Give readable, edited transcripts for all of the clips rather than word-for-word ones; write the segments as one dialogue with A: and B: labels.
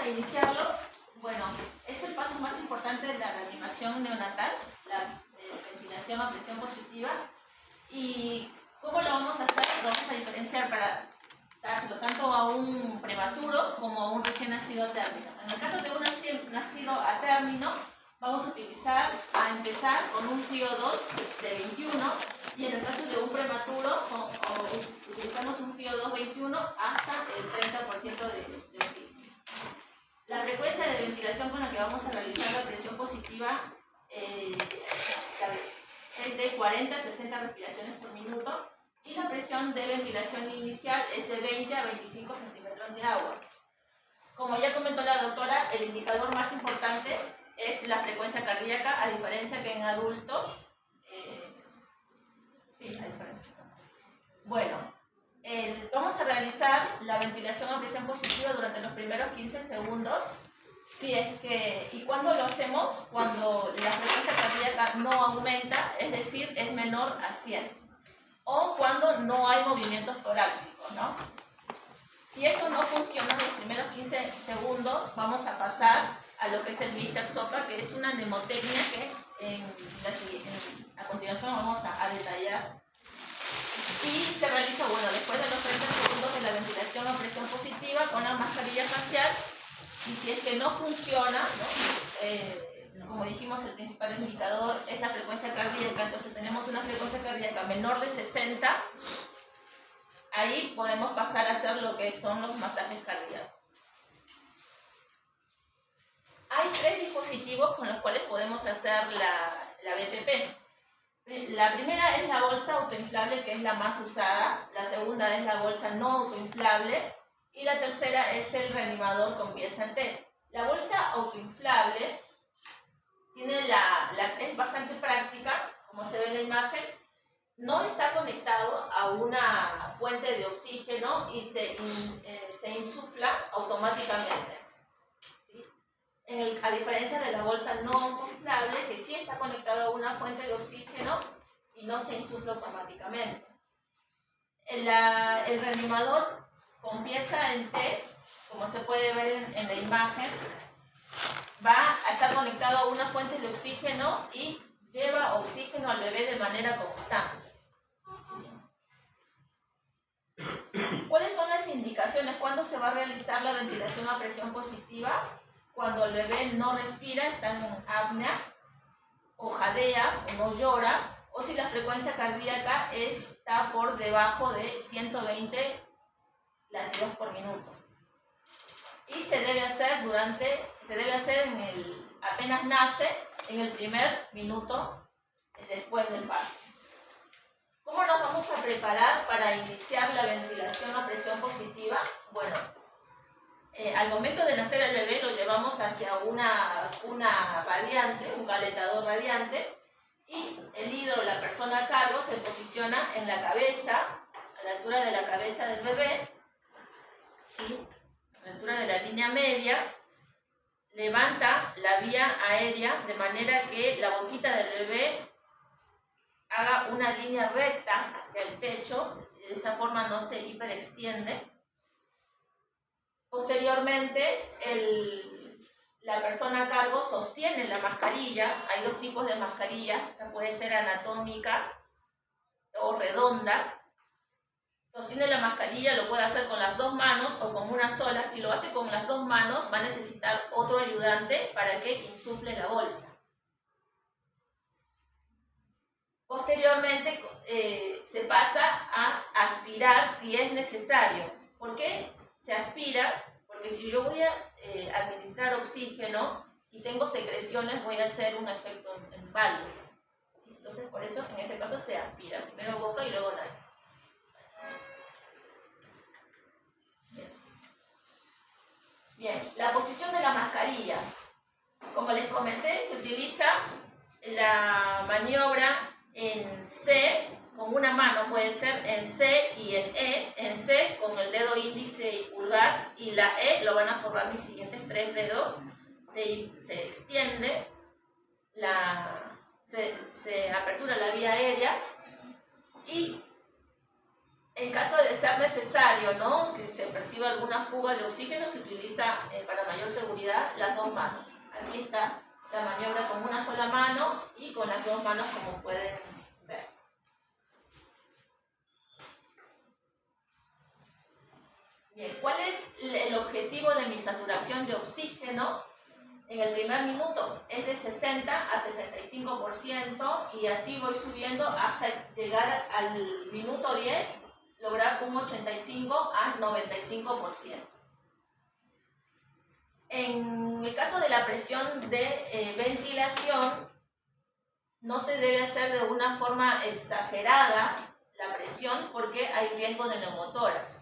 A: a iniciarlo. Bueno, es el paso más importante de la reanimación neonatal, la ventilación a presión positiva. ¿Y cómo lo vamos a hacer? Lo vamos a diferenciar para dárselo tanto a un prematuro como a un recién nacido a término. En el caso de un nacido a término, vamos a empezar con un FIO 2 de 21, y en el caso de un prematuro utilizamos un FIO 2 21 hasta el 30% de oxígeno. La frecuencia de ventilación con la que vamos a realizar la presión positiva es de 40 a 60 respiraciones por minuto, y la presión de ventilación inicial es de 20 a 25 centímetros de agua. Como ya comentó la doctora, el indicador más importante es la frecuencia cardíaca, a diferencia que en adultos. Bueno, vamos a realizar la ventilación a presión positiva durante los primeros 15 segundos. ¿Y cuándo lo hacemos? Cuando la frecuencia cardíaca no aumenta, es decir, es menor a 100. O cuando no hay movimientos torácicos, ¿no? Si esto no funciona en los primeros 15 segundos, vamos a pasar a lo que es el Mister Sopra, que es una mnemotecnia que a continuación vamos a detallar. Y se realiza, bueno, después de los 30 segundos de la ventilación a presión positiva con la mascarilla facial. Y si es que no funciona, ¿no? Como dijimos, el principal indicador es la frecuencia cardíaca. Entonces tenemos una frecuencia cardíaca menor de 60. Ahí podemos pasar a hacer lo que son los masajes cardíacos. Hay 3 dispositivos con los cuales podemos hacer la BPP. La primera es la bolsa autoinflable, que es la más usada. La segunda es la bolsa no autoinflable. Y la tercera es el reanimador con pieza en T. La bolsa autoinflable es bastante práctica, como se ve en la imagen. No está conectado a una fuente de oxígeno y se insufla automáticamente. ¿Sí? A diferencia de la bolsa no autoinflable, que sí está conectado a una fuente de oxígeno y no se insufla automáticamente. El reanimador con pieza en T, como se puede ver en la imagen, va a estar conectado a una fuente de oxígeno y lleva oxígeno al bebé de manera constante. ¿Cuáles son las indicaciones? ¿Cuándo se va a realizar la ventilación a presión positiva? Cuando el bebé no respira, está en apnea, o jadea, o no llora, o si la frecuencia cardíaca está por debajo de 120 latidos por minuto. Y se debe hacer apenas nace, en el primer minuto después del parto. ¿Cómo nos vamos a preparar para iniciar la ventilación a presión positiva? Bueno, al momento de nacer el bebé lo llevamos hacia una radiante, un calentador radiante, y el hidro, la persona a cargo, se posiciona en la cabeza, a la altura de la cabeza del bebé, ¿sí? A la altura de la línea media, levanta la vía aérea de manera que la boquita del bebé haga una línea recta hacia el techo, de esa forma no se hiperextiende. Posteriormente, la persona a cargo sostiene la mascarilla. Hay 2 tipos de mascarillas, esta puede ser anatómica o redonda. Sostiene la mascarilla, lo puede hacer con las 2 manos o con una sola. Si lo hace con las 2 manos, va a necesitar otro ayudante para que insufle la bolsa. Posteriormente se pasa a aspirar si es necesario. ¿Por qué se aspira? Porque si yo voy a administrar oxígeno y tengo secreciones, voy a hacer un efecto en válvula. ¿Sí? Entonces, por eso, en ese caso, se aspira. Primero boca y luego nariz. Bien, la posición de la mascarilla. Como les comenté, se utiliza la maniobra en C, con una mano puede ser, en C y en E. En C con el dedo índice y pulgar, y la E lo van a formar mis siguientes 3 dedos. Se extiende, se apertura la vía aérea y En caso de ser necesario, ¿no?, que se perciba alguna fuga de oxígeno, se utiliza para mayor seguridad las dos manos. Aquí está la maniobra con una sola mano y con las dos manos, como pueden ver. Bien, ¿cuál es el objetivo de mi saturación de oxígeno? En el primer minuto es de 60 a 65% y así voy subiendo hasta llegar al minuto 10, lograr un 85 a 95%. En el caso de la presión de ventilación, no se debe hacer de una forma exagerada la presión porque hay riesgo de neumotórax.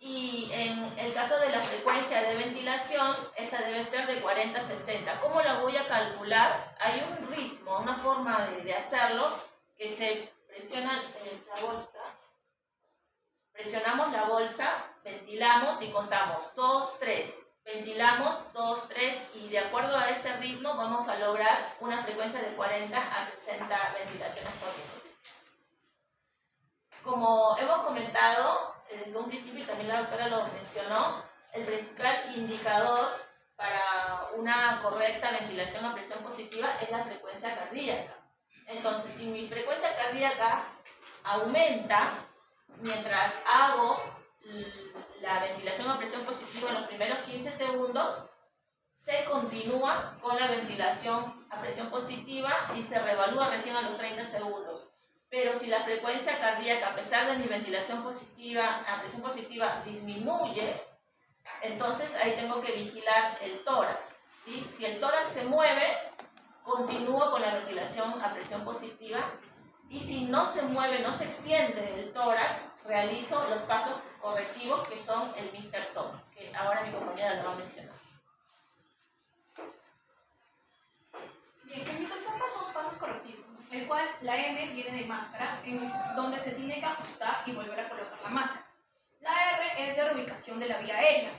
A: Y en el caso de la frecuencia de ventilación, esta debe ser de 40 a 60. ¿Cómo la voy a calcular? Hay un ritmo, una forma de hacerlo, que se presiona la bolsa. Presionamos la bolsa, ventilamos y contamos 2, 3. Ventilamos 2, 3 y de acuerdo a ese ritmo vamos a lograr una frecuencia de 40 a 60 ventilaciones por minuto. Como hemos comentado desde un principio y también la doctora lo mencionó, el principal indicador para una correcta ventilación a presión positiva es la frecuencia cardíaca. Entonces, si mi frecuencia cardíaca aumenta mientras hago la ventilación a presión positiva en los primeros 15 segundos, se continúa con la ventilación a presión positiva y se reevalúa recién a los 30 segundos. Pero si la frecuencia cardíaca, a pesar de mi ventilación positiva, a presión positiva, disminuye, entonces ahí tengo que vigilar el tórax, ¿sí? Si el tórax se mueve, continúo con la ventilación a presión positiva. Y si no se mueve, no se extiende el tórax, realizo los pasos correctivos que son el Mr. SOP, que ahora mi compañera lo va a mencionar.
B: Bien, el Mr. SOP son pasos correctivos, el cual la M viene de máscara, en donde se tiene que ajustar y volver a colocar la máscara. La R es de reubicación de la vía aérea,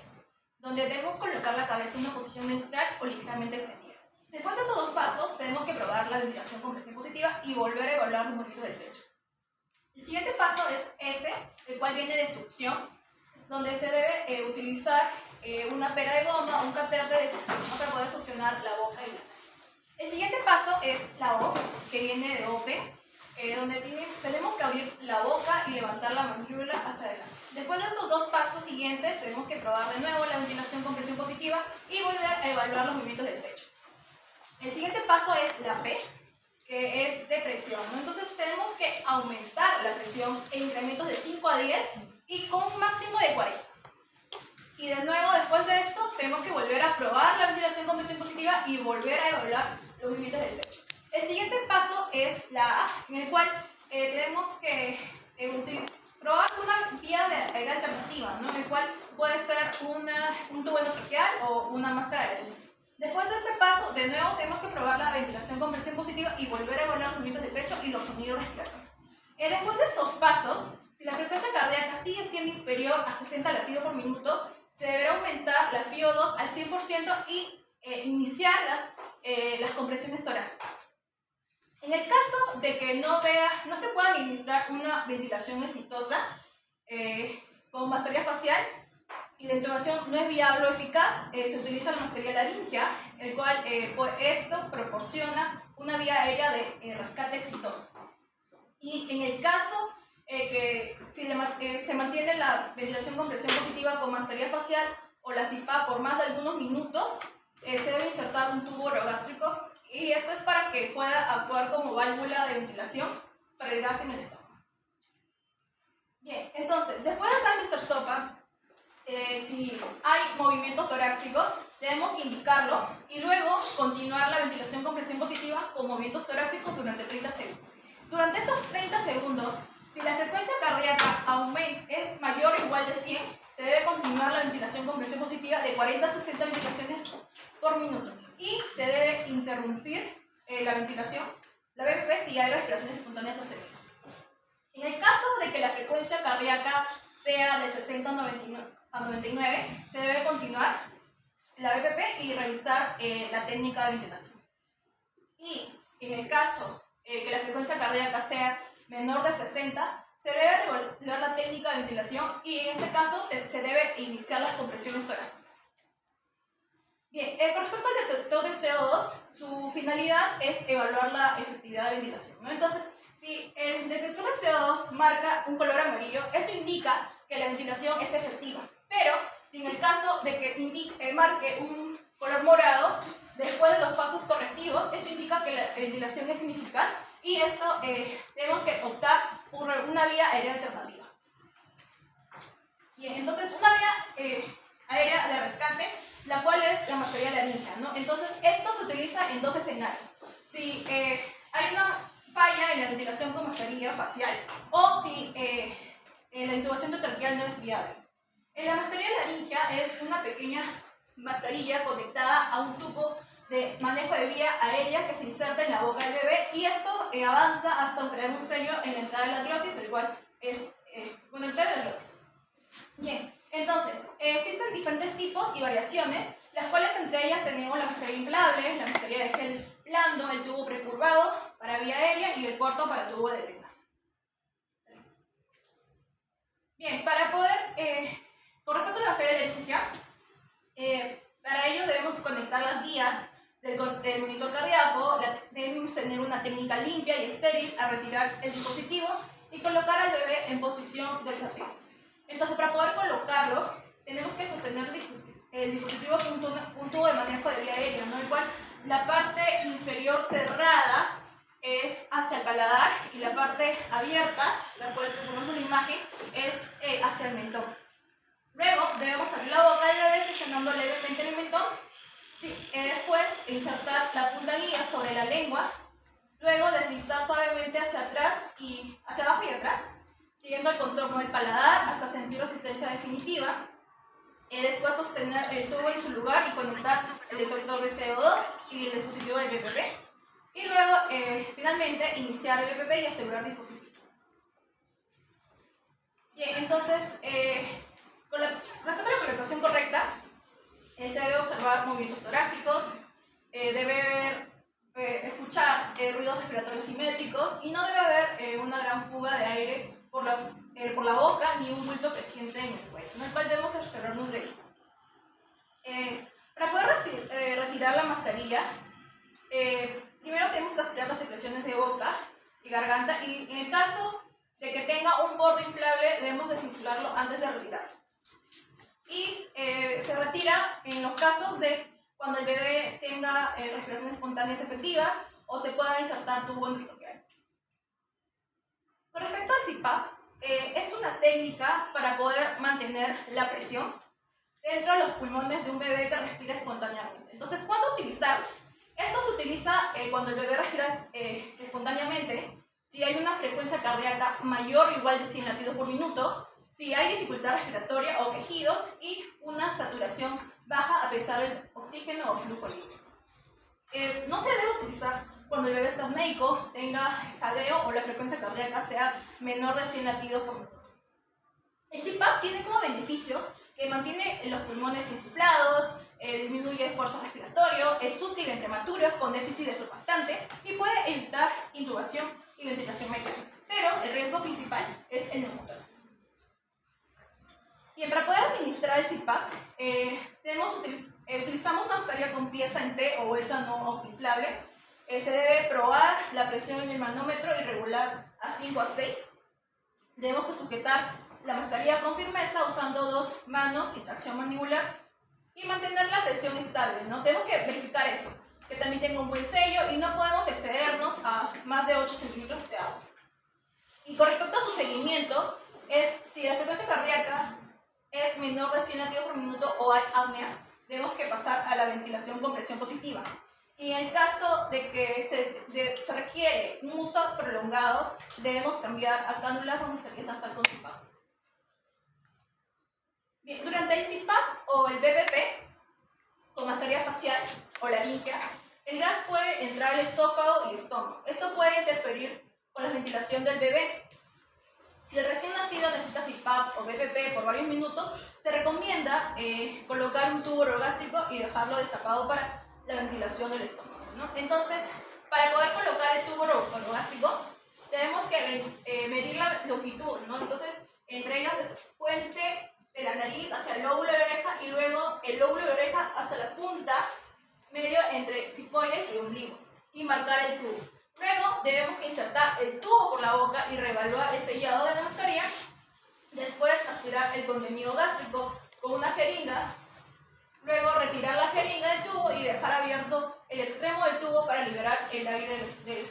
B: donde debemos colocar la cabeza en una posición neutral o ligeramente extendida. Después de estos dos pasos, tenemos que probar la ventilación con presión positiva y volver a evaluar los movimientos del pecho. El siguiente paso es S, el cual viene de succión, donde se debe utilizar una pera de goma o un catéter de succión, ¿no?, para poder succionar la boca y la nariz. El siguiente paso es la O, que viene de OP, donde tenemos que abrir la boca y levantar la mandíbula hacia adelante. Después de estos dos pasos siguientes, tenemos que probar de nuevo la ventilación con presión positiva y volver a evaluar los movimientos del pecho. El siguiente paso es la P, que es de presión, ¿no? Entonces tenemos que aumentar la presión en incrementos de 5 a 10 y con un máximo de 40. Y de nuevo, después de esto, tenemos que volver a probar la ventilación con presión positiva y volver a evaluar los movimientos del pecho. El siguiente paso es la A, en el cual tenemos que probar una vía de aire alternativa, ¿no?, en el cual puede ser un tubo endotraqueal o una máscara de laringe. Después de este paso, de nuevo tenemos que probar la ventilación con presión positiva y volver a evaluar los movimientos del pecho y los sonidos respiratorios. Después de estos pasos, si la frecuencia cardíaca sigue siendo inferior a 60 latidos por minuto, se deberá aumentar la FiO2 al 100% y iniciar las compresiones torácicas. En el caso de que no se pueda administrar una ventilación exitosa con mascarilla facial y la intubación no es viable o eficaz, se utiliza la mascarilla laringea, el cual esto proporciona una vía aérea de rescate exitosa. Y en el caso que si se mantiene la ventilación con presión positiva con mascarilla facial o la CIPAP por más de algunos minutos, se debe insertar un tubo orogástrico, y esto es para que pueda actuar como válvula de ventilación para el gas en el estómago. Bien, entonces, después de hacer Mr. SOPA, si hay movimiento torácico, tenemos que indicarlo y luego continuar la ventilación con presión positiva con movimientos torácicos durante 30 segundos. Durante estos 30 segundos, si la frecuencia cardíaca es mayor o igual de 100, se debe continuar la ventilación con presión positiva de 40 a 60 ventilaciones por minuto y se debe interrumpir la ventilación, la BPP, si hay respiraciones espontáneas sostenidas. En el caso de que la frecuencia cardíaca sea de 60 a 99, se debe continuar la BPP y realizar la técnica de ventilación. Y en el caso que la frecuencia cardíaca sea menor de 60, se debe regular la técnica de ventilación y en este caso se debe iniciar las compresiones torácicas. Bien, con respecto al detector de CO2, su finalidad es evaluar la efectividad de ventilación, ¿no? Entonces, si el detector de CO2 marca un color amarillo, esto indica que la ventilación es efectiva. Pero, si en el caso de que marque un color morado, después de los pasos correctivos, esto indica que la ventilación es ineficaz y esto tenemos que optar por una vía aérea alternativa. Bien, entonces una vía aérea de rescate, la cual es la mascarilla laringia, ¿no? Entonces esto se utiliza en dos escenarios. Si hay una falla en la ventilación con mascarilla facial o si la intubación traqueal no es viable. En la mascarilla laringia es una pequeña mascarilla conectada a un tubo de manejo de vía aérea que se inserta en la boca del bebé y esto avanza hasta crear un sello en la entrada de la glotis, el cual es con la entrada de la glotis. Bien, entonces, existen diferentes tipos y variaciones, las cuales entre ellas tenemos la mascarilla inflable, la mascarilla de gel blando, el tubo precurvado para vía aérea y el corto para tubo de drena. Bien, para poder, con respecto a la mascarilla laringia, para ello debemos conectar las vías del monitor cardíaco, debemos tener una técnica limpia y estéril al retirar el dispositivo y colocar al bebé en posición del flateo. Entonces, para poder colocarlo, tenemos que sostener el dispositivo con un tubo de manejo de vía aérea, ¿no? El cual la parte inferior cerrada es hacia el paladar y la parte abierta, la cual tenemos una imagen, es hacia el mentón. Luego debemos abrir la boca del bebé presionando levemente el mentón. Sí, después insertar la punta guía sobre la lengua. Luego deslizar suavemente hacia atrás y hacia abajo y atrás, siguiendo el contorno del paladar hasta sentir resistencia definitiva. Después sostener el tubo en su lugar y conectar el detector de CO2 y el dispositivo de BPP. Y luego, finalmente, iniciar el BPP y asegurar el dispositivo. Bien, entonces, respecto a la colocación correcta, se debe observar movimientos torácicos, debe escuchar ruidos respiratorios simétricos y no debe haber una gran fuga de aire por la boca ni un bulto creciente en el cuello, en el cual debemos observarnos de ello. Para poder retirar la mascarilla, primero tenemos que aspirar las secreciones de boca y garganta y en el caso de que tenga un borde inflable debemos desinflarlo antes de retirarlo. Y se retira en los casos de cuando el bebé tenga respiraciones espontáneas efectivas o se pueda insertar tubo endovenoso. Con respecto al CPAP, es una técnica para poder mantener la presión dentro de los pulmones de un bebé que respira espontáneamente. Entonces, ¿cuándo utilizarlo? Esto se utiliza cuando el bebé respira espontáneamente, si hay una frecuencia cardíaca mayor o igual de 100 latidos por minuto, si hay dificultad respiratoria o quejidos y una saturación baja a pesar del oxígeno o flujo libre. No se debe utilizar cuando el bebé está apneico, tenga jadeo o la frecuencia cardíaca sea menor de 100 latidos por minuto. El CPAP tiene como beneficios que mantiene los pulmones insuflados, disminuye el esfuerzo respiratorio, es útil en prematuros con déficit de surfactante y puede evitar intubación y ventilación mecánica. Pero el riesgo principal es el neumotórax. Bien, para poder administrar el CPAP, utilizamos una mascarilla con pieza en T o bolsa no inflable. Se debe probar la presión en el manómetro y regular a 5 a 6. Debemos sujetar la mascarilla con firmeza usando dos manos y tracción mandibular y mantener la presión estable, ¿no? Tenemos que verificar eso, que también tenga un buen sello y no podemos excedernos a más de 8 centímetros de agua. Y con respecto a su seguimiento, si la frecuencia cardíaca es menor de 100 latidos por minuto o hay apnea, tenemos que pasar a la ventilación con presión positiva. Y en el caso de que se requiere un uso prolongado, debemos cambiar a cánulas o mascarillas nasal con CPAP. Bien, durante el CPAP o el BPP, con mascarilla facial o laringia, el gas puede entrar al esófago y estómago. Esto puede interferir con la ventilación del bebé. Si el recién nacido necesita CPAP o BPP por varios minutos, se recomienda colocar un tubo orogástrico y dejarlo destapado para la ventilación del estómago, ¿no? Entonces, para poder colocar el tubo orogástrico, tenemos que medir la longitud, ¿no? Entonces, entre ellas es puente de la nariz hacia el lóbulo de oreja y luego el lóbulo de oreja hasta la punta, medio entre cifoides y ombligo, y marcar el tubo. Luego debemos que insertar el tubo por la boca y reevaluar el sellado de la mascarilla. Después aspirar el contenido gástrico con una jeringa. Luego retirar la jeringa del tubo y dejar abierto el extremo del tubo para liberar el aire del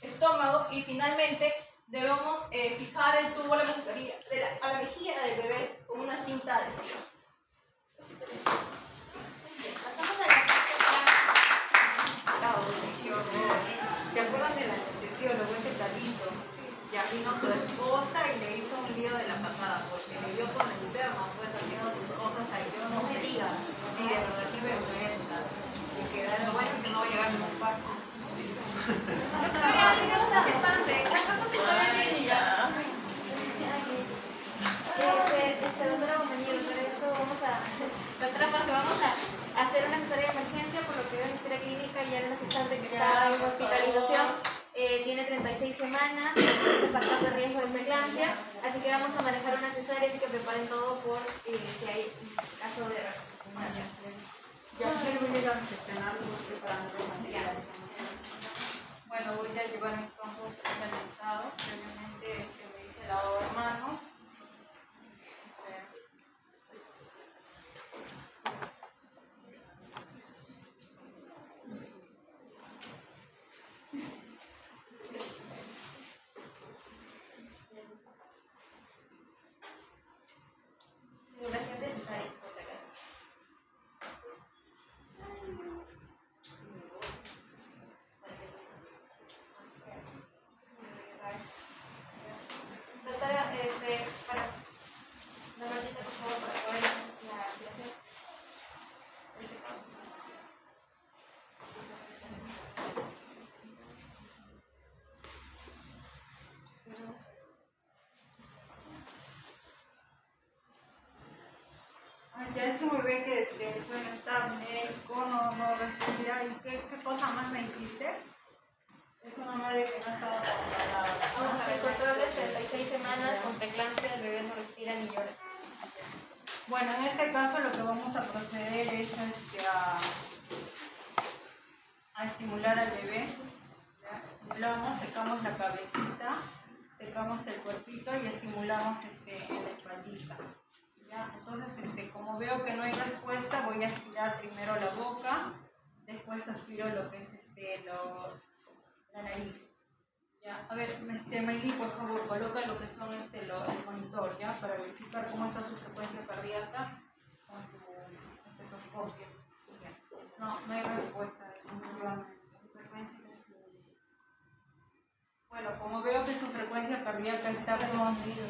B: estómago. Y finalmente debemos fijar el tubo a la mascarilla, a la mejilla del bebé con una cinta adhesiva. Así se ve. Bien, pasamos a la
C: ¿Se acuerdan del anestesiólogo, ese Calito? Ya vino su esposa y le hizo un lío de la patada, porque le dio con el interno, pues haciendo sus cosas ahí. Yo no me diga. Sí, de verdad que vergüenza. Y quedaron.
D: Lo bueno es que no va a llegar ningún parto.
E: Doctora compañero, para esto vamos a hacer una cesárea de emergencia, por lo que veo en historia clínica y hay una gestante que está en hospitalización, tiene 36 semanas, está pasando riesgo de preeclampsia, así que vamos a manejar una cesárea, así que preparen todo por si hay caso de
C: Ya se voy a ir a gestionar preparando los materiales. Bueno, voy a llevar mis campos calentados. Previamente me hice lavado de manos.
E: Para la ratita, por favor, para poder la aspiración.
C: Ya es un bebé que bueno, está médico, no respira. ¿Y qué cosa más me dijiste? Es una madre que no estaba preparada.
E: Vamos a ver, control de 36 semanas con preeclampsia, el bebé no respira ni llora.
C: Bueno, en este caso lo que vamos a proceder es a estimular al bebé. ¿Ya? Estimulamos, secamos la cabecita, secamos el cuerpito y estimulamos en la espaldita. ¿Ya? Entonces, como veo que no hay respuesta, voy a aspirar primero la boca, después aspiro lo que es la nariz. ¿Ya? A ver, Mayli, por favor, coloca lo que son el monitor, ¿ya? Para verificar cómo está su frecuencia cardíaca con tu estetoscopio. No hay respuesta, definitivamente. Bueno, como veo que su frecuencia cardíaca está reducida.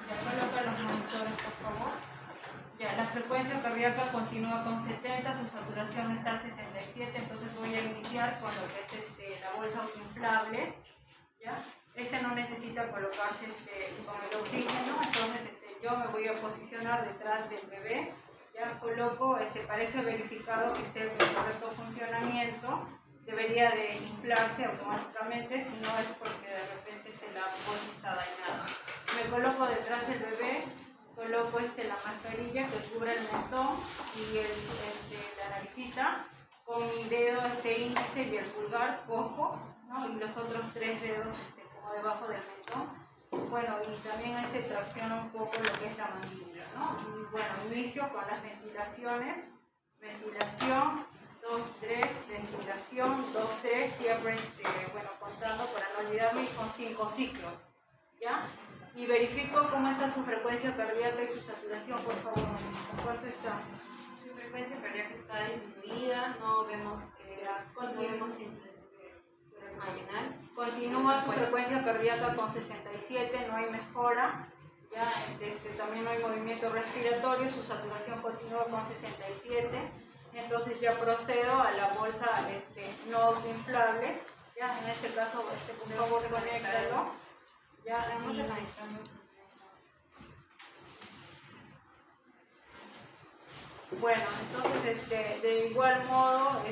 C: Ya coloca los monitores, por favor. Ya, la frecuencia cardíaca continúa con 70, su saturación está a 67, entonces voy a iniciar con lo que es la bolsa autoinflable. ¿Ya? No necesita colocarse con el oxígeno, entonces yo me voy a posicionar detrás del bebé. Ya coloco, para eso he verificado que esté en correcto funcionamiento. Debería de inflarse automáticamente, si no es porque de repente la bolsa está dañada. Me coloco detrás del bebé, coloco la mascarilla que cubre el mentón y la naricita. Con mi dedo índice y el pulgar cojo, ¿no? Y los otros 3 dedos como debajo del mentón. Bueno, y también tracciona un poco lo que es la mandíbula, ¿no? Y bueno, inicio con las ventilaciones. Ventilación, 2, 3, ventilación, 2, 3, siempre contando para no olvidarme, y son 5 ciclos, ¿ya? Y verifico cómo está su frecuencia cardíaca y su saturación, por favor. ¿Cuánto está?
E: Su frecuencia cardíaca está disminuida, no vemos
C: Continúa su frecuencia cardíaca con 67, no hay mejora. Ya, también no hay movimiento respiratorio, su saturación continúa con 67. Entonces ya procedo a la bolsa no autoinflable. Ya, en este caso, por favor, conéctalo. Ya, bueno, entonces de igual modo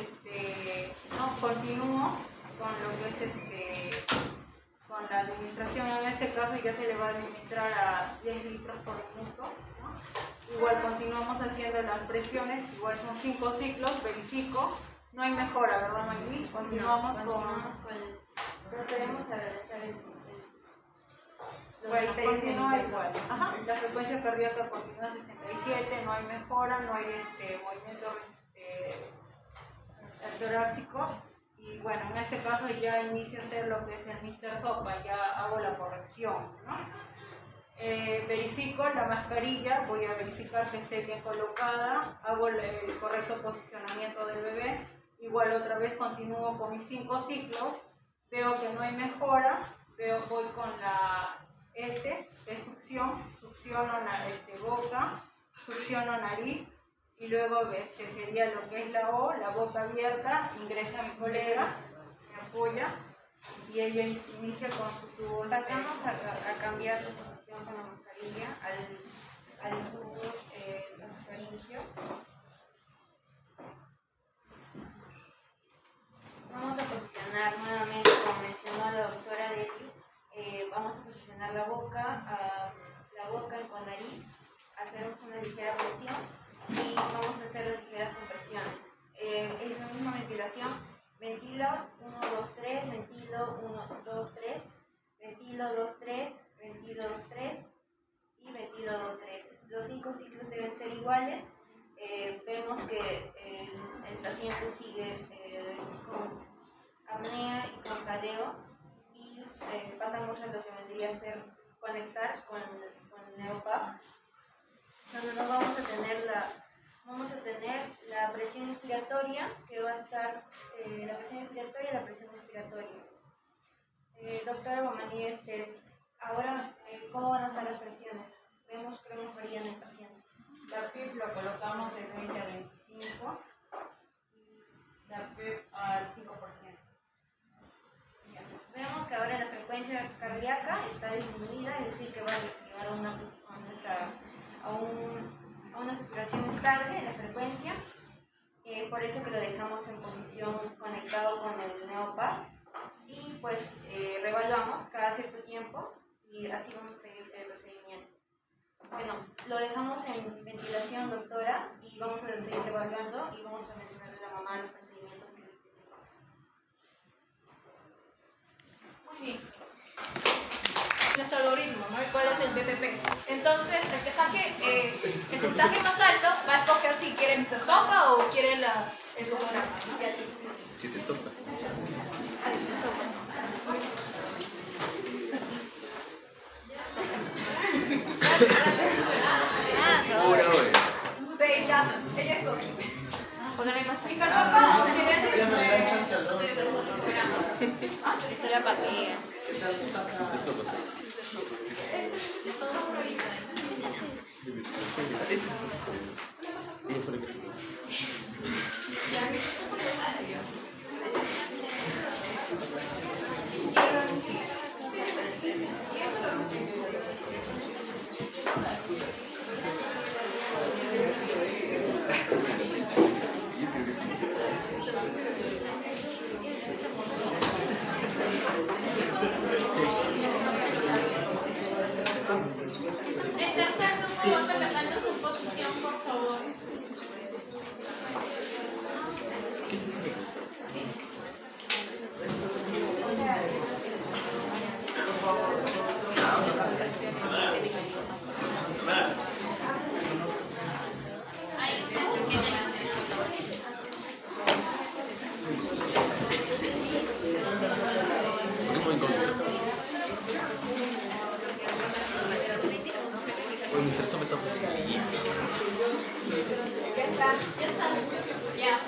C: continúo con lo que es con la administración. En este caso ya se le va a administrar a 10 litros por minuto, ¿no? Igual continuamos haciendo las presiones, igual son 5 ciclos, verifico. No hay mejora, ¿verdad, Mayli? Continuamos
E: procedemos a realizar
C: bueno, continúa igual. Ajá. La frecuencia cardíaca continúa 67, no hay mejora, no hay movimientos torácicos. Y bueno, en este caso ya inicio a hacer lo que es el Mr. Sopa, ya hago la corrección, ¿no? Verifico la mascarilla, voy a verificar que esté bien colocada, hago el correcto posicionamiento del bebé. Igual otra vez continúo con mis 5 ciclos, veo que no hay mejora, voy con la S, que es succiono boca, succiono nariz, y luego sería lo que es la O, la boca abierta, ingresa mi colega, me apoya, y ella inicia con su tubo.
E: Pasamos a cambiar de posición con la mascarilla al tubo nasofaringeo. Vamos a posicionar nuevamente, como mencionó la doctora Deli, vamos a posicionar la boca con nariz, hacer una ligera presión y vamos a hacer ligeras compresiones. Es la misma ventilación, ventilo 1, 2, 3, ventilo 1, 2, 3, ventilo 2, 3, ventilo 2, 3 y ventilo 2, 3. Los 5 ciclos deben ser iguales. Vemos que el paciente sigue con apnea y con jadeo y pasamos a lo que vendría a ser conectar con Neopap, donde no vamos a tener la presión inspiratoria, que va a estar la presión inspiratoria y la presión expiratoria. Doctora Bomani, ahora, ¿cómo van a estar las presiones? Vemos que no varían en el paciente.
C: La PIP lo colocamos de 20 a 25 y la PIP al 5%.
E: Vemos que ahora la frecuencia cardíaca está disminuida, es decir, que va a llegar a una saturación estable en la frecuencia. Por eso que lo dejamos en posición conectado con el Neopap y pues reevaluamos cada cierto tiempo y así vamos a seguir el procedimiento. Bueno, lo dejamos en ventilación, doctora, y vamos a seguir evaluando y vamos a mencionarle a la mamá los procedimientos que
B: Muy bien. Nuestro algoritmo, ¿no? ¿Cuál es el PPP? Entonces, el que saque el puntaje más alto va a escoger si quiere Mr. Sopa o quiere el programa, ¿no?
F: 7 sopas. Pura hora.
B: Sí, ya, ella escoge.
E: Porque no hay más
B: Mr. Sopa o quieres
F: Ya me le dan chance al otro.
E: la partida.
F: Mr. Sopa, sí. Ella fue la que se
A: El tercer grupo, que me manda su posición, por favor.
F: Ponemos en contra. Oye, Mr. Sopa está facilito.
B: Ya está. Ya.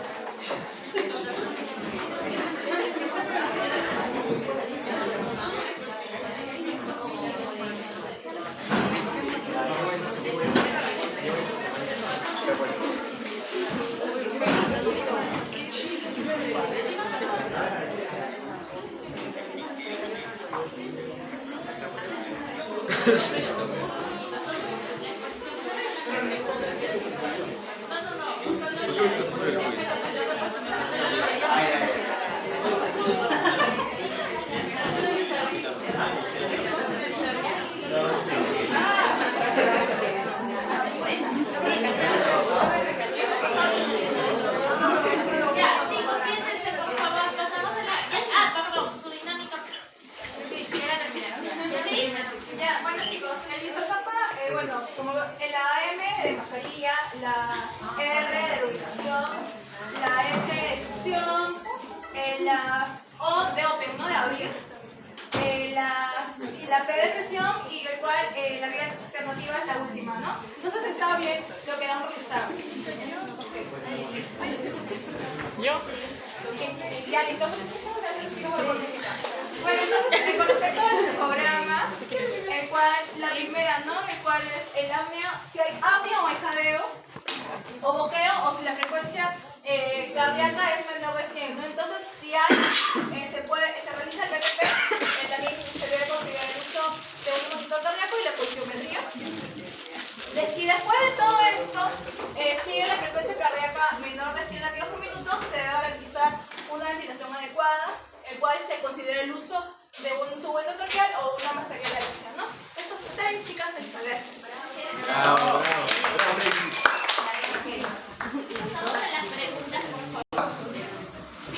B: la R de reubicación, la S de exclusión, la O de open, ¿no? De abrir, la P de presión y el cual la vía alternativa es la última, ¿no? Entonces está bien lo que damos realizado.
F: Yo.
B: Ya listo. Bueno, entonces con respecto al programa, el cual la primera, ¿no? El cual es el apnea, si hay apnea o hay jadeo, o boqueo, o si la frecuencia cardíaca es menor de 100, ¿no? Entonces, si hay, se realiza el PPP, también se debe considerar el uso de un monitor cardíaco y la pulsiometría. Si después de todo esto sigue la frecuencia cardíaca menor de 100 latidos por minuto, se debe realizar una ventilación adecuada, el cual se considera el uso de un tubo endotraqueal o una mascarilla elástica, ¿no? Eso está ahí, chicas, en palestra.
F: Bravo.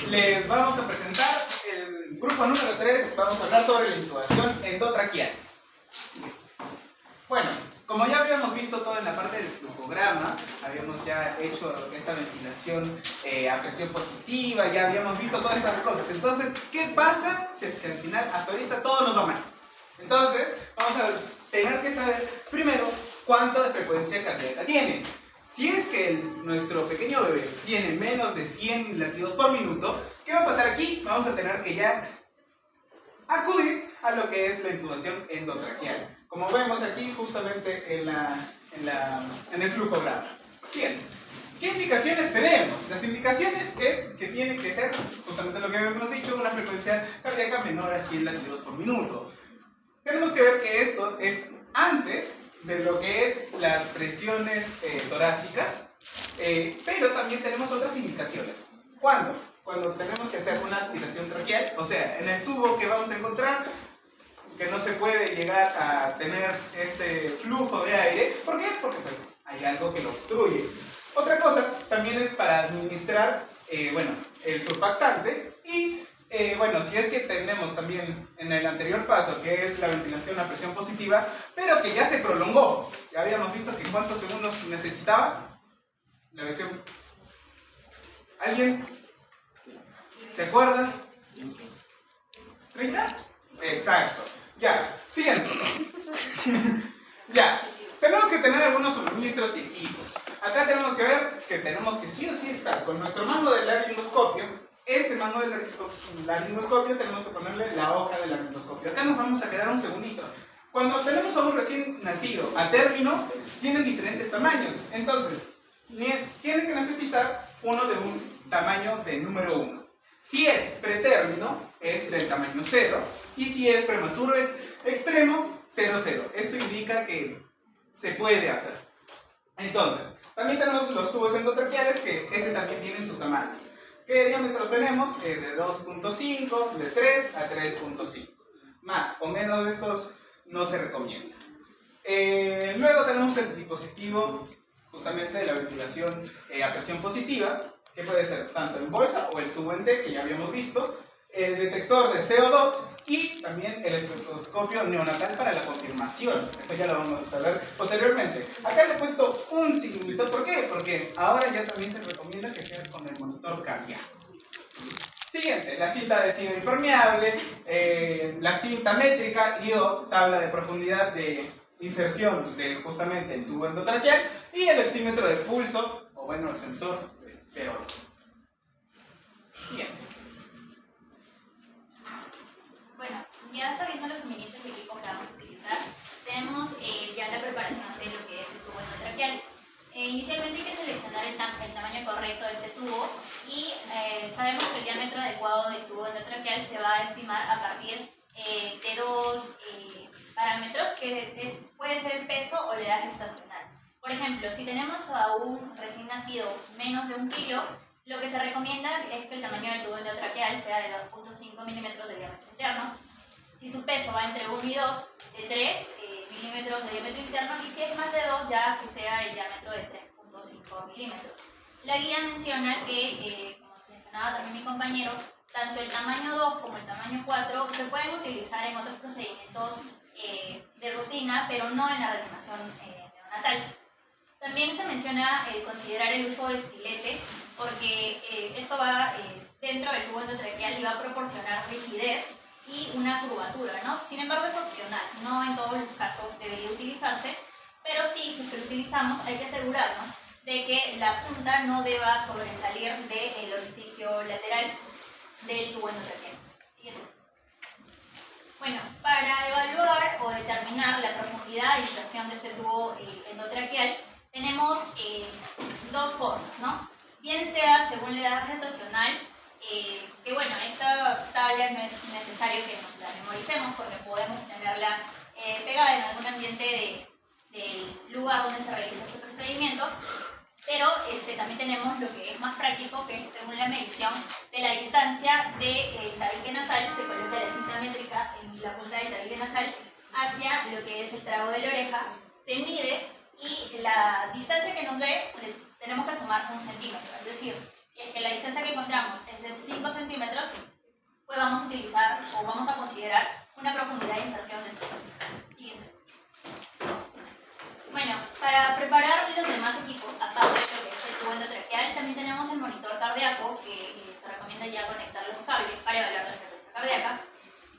G: Les vamos a presentar el grupo número 3, vamos a hablar sobre la intubación endotraqueal. Bueno, como ya habíamos visto todo en la parte del flujograma, habíamos ya hecho esta ventilación a presión positiva, ya habíamos visto todas estas cosas. Entonces, ¿qué pasa si es que al final, hasta ahorita, todo nos va mal? Entonces, vamos a tener que saber primero cuánto de frecuencia cardíaca tiene. Si es que nuestro pequeño bebé tiene menos de 100 latidos por minuto, ¿qué va a pasar aquí? Vamos a tener que ya acudir a lo que es la intubación endotraqueal. Como vemos aquí justamente en el flujograma. Bien, ¿qué indicaciones tenemos? Las indicaciones es que tiene que ser, justamente lo que habíamos dicho, una frecuencia cardíaca menor a 100 latidos por minuto. Tenemos que ver que esto es antes de lo que es las presiones torácicas, pero también tenemos otras indicaciones. ¿Cuándo? Cuando tenemos que hacer una aspiración traqueal, o sea, en el tubo que vamos a encontrar, que no se puede llegar a tener este flujo de aire. ¿Por qué? Porque pues hay algo que lo obstruye. Otra cosa también es para administrar el surfactante y bueno, si es que tenemos también en el anterior paso, que es la ventilación a presión positiva, pero que ya se prolongó. Ya habíamos visto que cuántos segundos necesitaba la versión. ¿Alguien se acuerda? ¿30? Exacto. Ya, siguiente. Ya, tenemos que tener algunos suministros científicos. Acá tenemos que ver que tenemos que sí o sí estar con nuestro mango del laringoscopio. Este mango del laringoscopio tenemos que ponerle la hoja del laringoscopio. Acá nos vamos a quedar un segundito. Cuando tenemos a un recién nacido a término, tienen diferentes tamaños. Entonces, tienen que necesitar uno de un tamaño de número 1. Si es pretérmino, es del tamaño 0. Y si es prematuro extremo, 0,0. Esto indica que se puede hacer. Entonces, también tenemos los tubos endotraqueales, que este también tiene sus tamaños. ¿Qué diámetros tenemos? De 2.5, de 3 a 3.5. Más o menos de estos no se recomienda. Luego tenemos el dispositivo justamente de la ventilación a presión positiva, que puede ser tanto en bolsa o el tubo en T, que ya habíamos visto, el detector de CO2 y también el estetoscopio neonatal para la confirmación. Eso ya lo vamos a ver posteriormente. Acá le he puesto un signito. ¿Por qué? Porque ahora ya también se recomienda que sea con el monitor cardíaco. Siguiente, la cinta adhesiva impermeable, la cinta métrica y o tabla de profundidad de inserción de justamente el tubo endotraqueal y el oxímetro de pulso, o bueno, el sensor de CO2. Siguiente.
H: Bueno, ya sabiendo los suministros de equipo que vamos a utilizar, tenemos ya la preparación de lo que es el tubo endotraqueal. Inicialmente hay que seleccionar el tamaño correcto de este tubo y sabemos que el diámetro adecuado del tubo endotraqueal se va a estimar a partir de dos parámetros, que puede ser el peso o la edad gestacional. Por ejemplo, si tenemos a un recién nacido menos de 1 kilo, lo que se recomienda es que el tamaño del tubo endotraqueal sea de 2.5 milímetros de diámetro interno. Si su peso va entre 1 y 2, de 3 milímetros de diámetro interno, y si es más de 2, ya que sea el diámetro de 3.5 milímetros. La guía menciona que, como mencionaba también mi compañero, tanto el tamaño 2 como el tamaño 4 se pueden utilizar en otros procedimientos de rutina, pero no en la reanimación neonatal. También se menciona considerar el uso de estilete, porque esto va dentro del tubo endotraqueal y va a proporcionar rigidez y una curvatura, ¿no? Sin embargo, es opcional, no en todos los casos debería utilizarse, pero sí, si lo utilizamos, hay que asegurarnos de que la punta no deba sobresalir del orificio lateral del tubo endotraqueal. Siguiente. Bueno, para evaluar o determinar la profundidad de inserción de este tubo endotraqueal, tenemos dos formas, ¿no? Bien sea según la edad gestacional, que bueno, esta tabla no es necesario que nos la memoricemos porque podemos tenerla pegada en algún ambiente del lugar donde se realiza este procedimiento, pero también tenemos lo que es más práctico, que es según la medición de la distancia del tabique nasal, se coloca la cinta métrica en la punta del tabique nasal hacia lo que es el trago de la oreja, se mide y la distancia que nos dé, pues, tenemos que sumar 1 centímetro, es decir, si es que la distancia que encontramos es de 5 centímetros, pues vamos a utilizar o vamos a considerar una profundidad de inserción de 6. Siguiente. Bueno, para preparar los demás equipos, aparte de lo que es el tubo endotraqueal, también tenemos el monitor cardíaco, que se recomienda ya conectar los cables para evaluar la frecuencia cardíaca.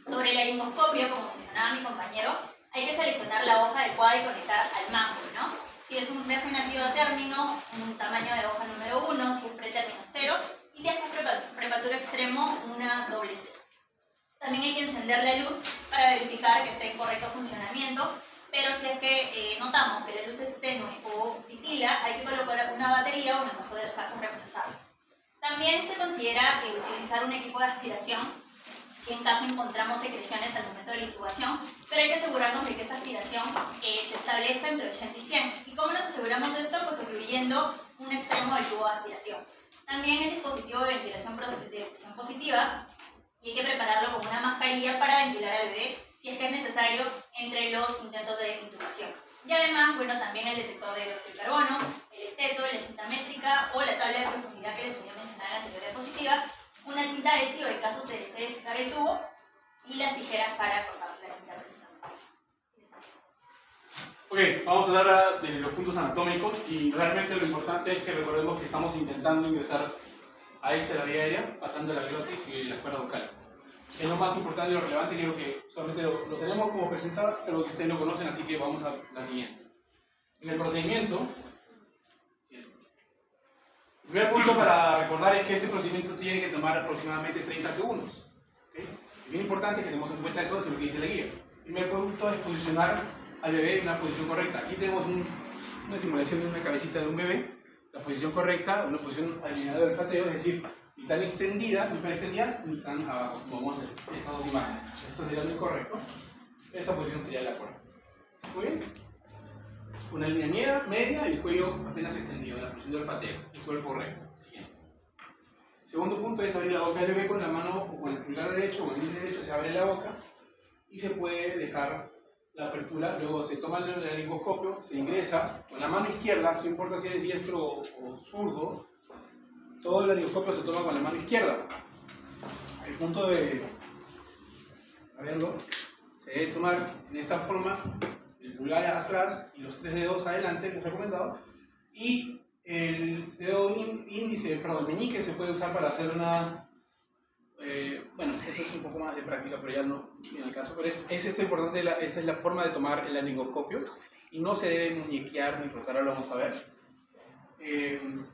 H: Sobre el laringoscopio, como mencionaba mi compañero, hay que seleccionar la hoja adecuada y conectar al mango, ¿no? Si es un nacido a término, un tamaño de hoja número 1, si es pretérmino 0, y si es prematuro extremo, una doble 0. También hay que encender la luz para verificar que esté en correcto funcionamiento, pero si es que notamos que la luz es tenue o titila, hay que colocar una batería o en el mejor de los casos reemplazarla. También se considera utilizar un equipo de aspiración si en caso encontramos secreciones al momento de la intubación, pero hay que asegurarnos de que esta aspiración se establezca entre 80 y 100. ¿Y cómo nos aseguramos de esto? Pues incluyendo un extremo del tubo de aspiración. También el dispositivo de ventilación de presión positiva, y hay que prepararlo con una mascarilla para ventilar al bebé si es que es necesario entre los intentos de intubación. Y además, bueno, también el detector de dióxido de carbono, el esteto, la cinta métrica o la tabla de profundidad que les voy a mencionar en la anterior diapositiva, una cinta adhesiva en caso se desee fijar el tubo y las tijeras para cortar la cinta precisamente.
F: Ok, vamos a hablar de los puntos anatómicos y realmente lo importante es que recordemos que estamos intentando ingresar a la vía aérea pasando la glotis y las cuerdas vocales. Es lo más importante y lo relevante, creo que solamente lo tenemos como presentado, pero que ustedes lo conocen, así que vamos a la siguiente. En el procedimiento, el primer punto para recordar es que este procedimiento tiene que tomar aproximadamente 30 segundos. ¿Okay? Es bien importante que tengamos en cuenta eso, es lo que dice la guía. El primer punto es posicionar al bebé en una posición correcta. Aquí tenemos una simulación de una cabecita de un bebé, la posición correcta, una posición alineada del olfateo, es decir, ni tan extendida, ni tan extendida, ni tan abajo, como vamos a hacer estas dos imágenes. Esto sería lo incorrecto, esta posición sería la correcta. Muy bien. Una línea media y el cuello apenas extendido, la posición del olfateo, el cuerpo recto. Siguiente. Segundo punto es abrir la boca del bebé con la mano o con el pulgar derecho o el índice derecho, se abre la boca y se puede dejar la apertura, luego se toma el laringoscopio, se ingresa con la mano izquierda, no importa si eres diestro o zurdo, todo el laringoscopio se toma con la mano izquierda. El punto de verlo se debe tomar en esta forma, el pulgar atrás y los 3 dedos adelante, que es recomendado, y el dedo índice, perdón, el meñique se puede usar para hacer una... bueno, eso es un poco más de práctica, pero ya no en el caso. Pero es esto importante, esta es la forma de tomar el laringoscopio y no se debe muñequear ni frotar, ahora lo vamos a ver.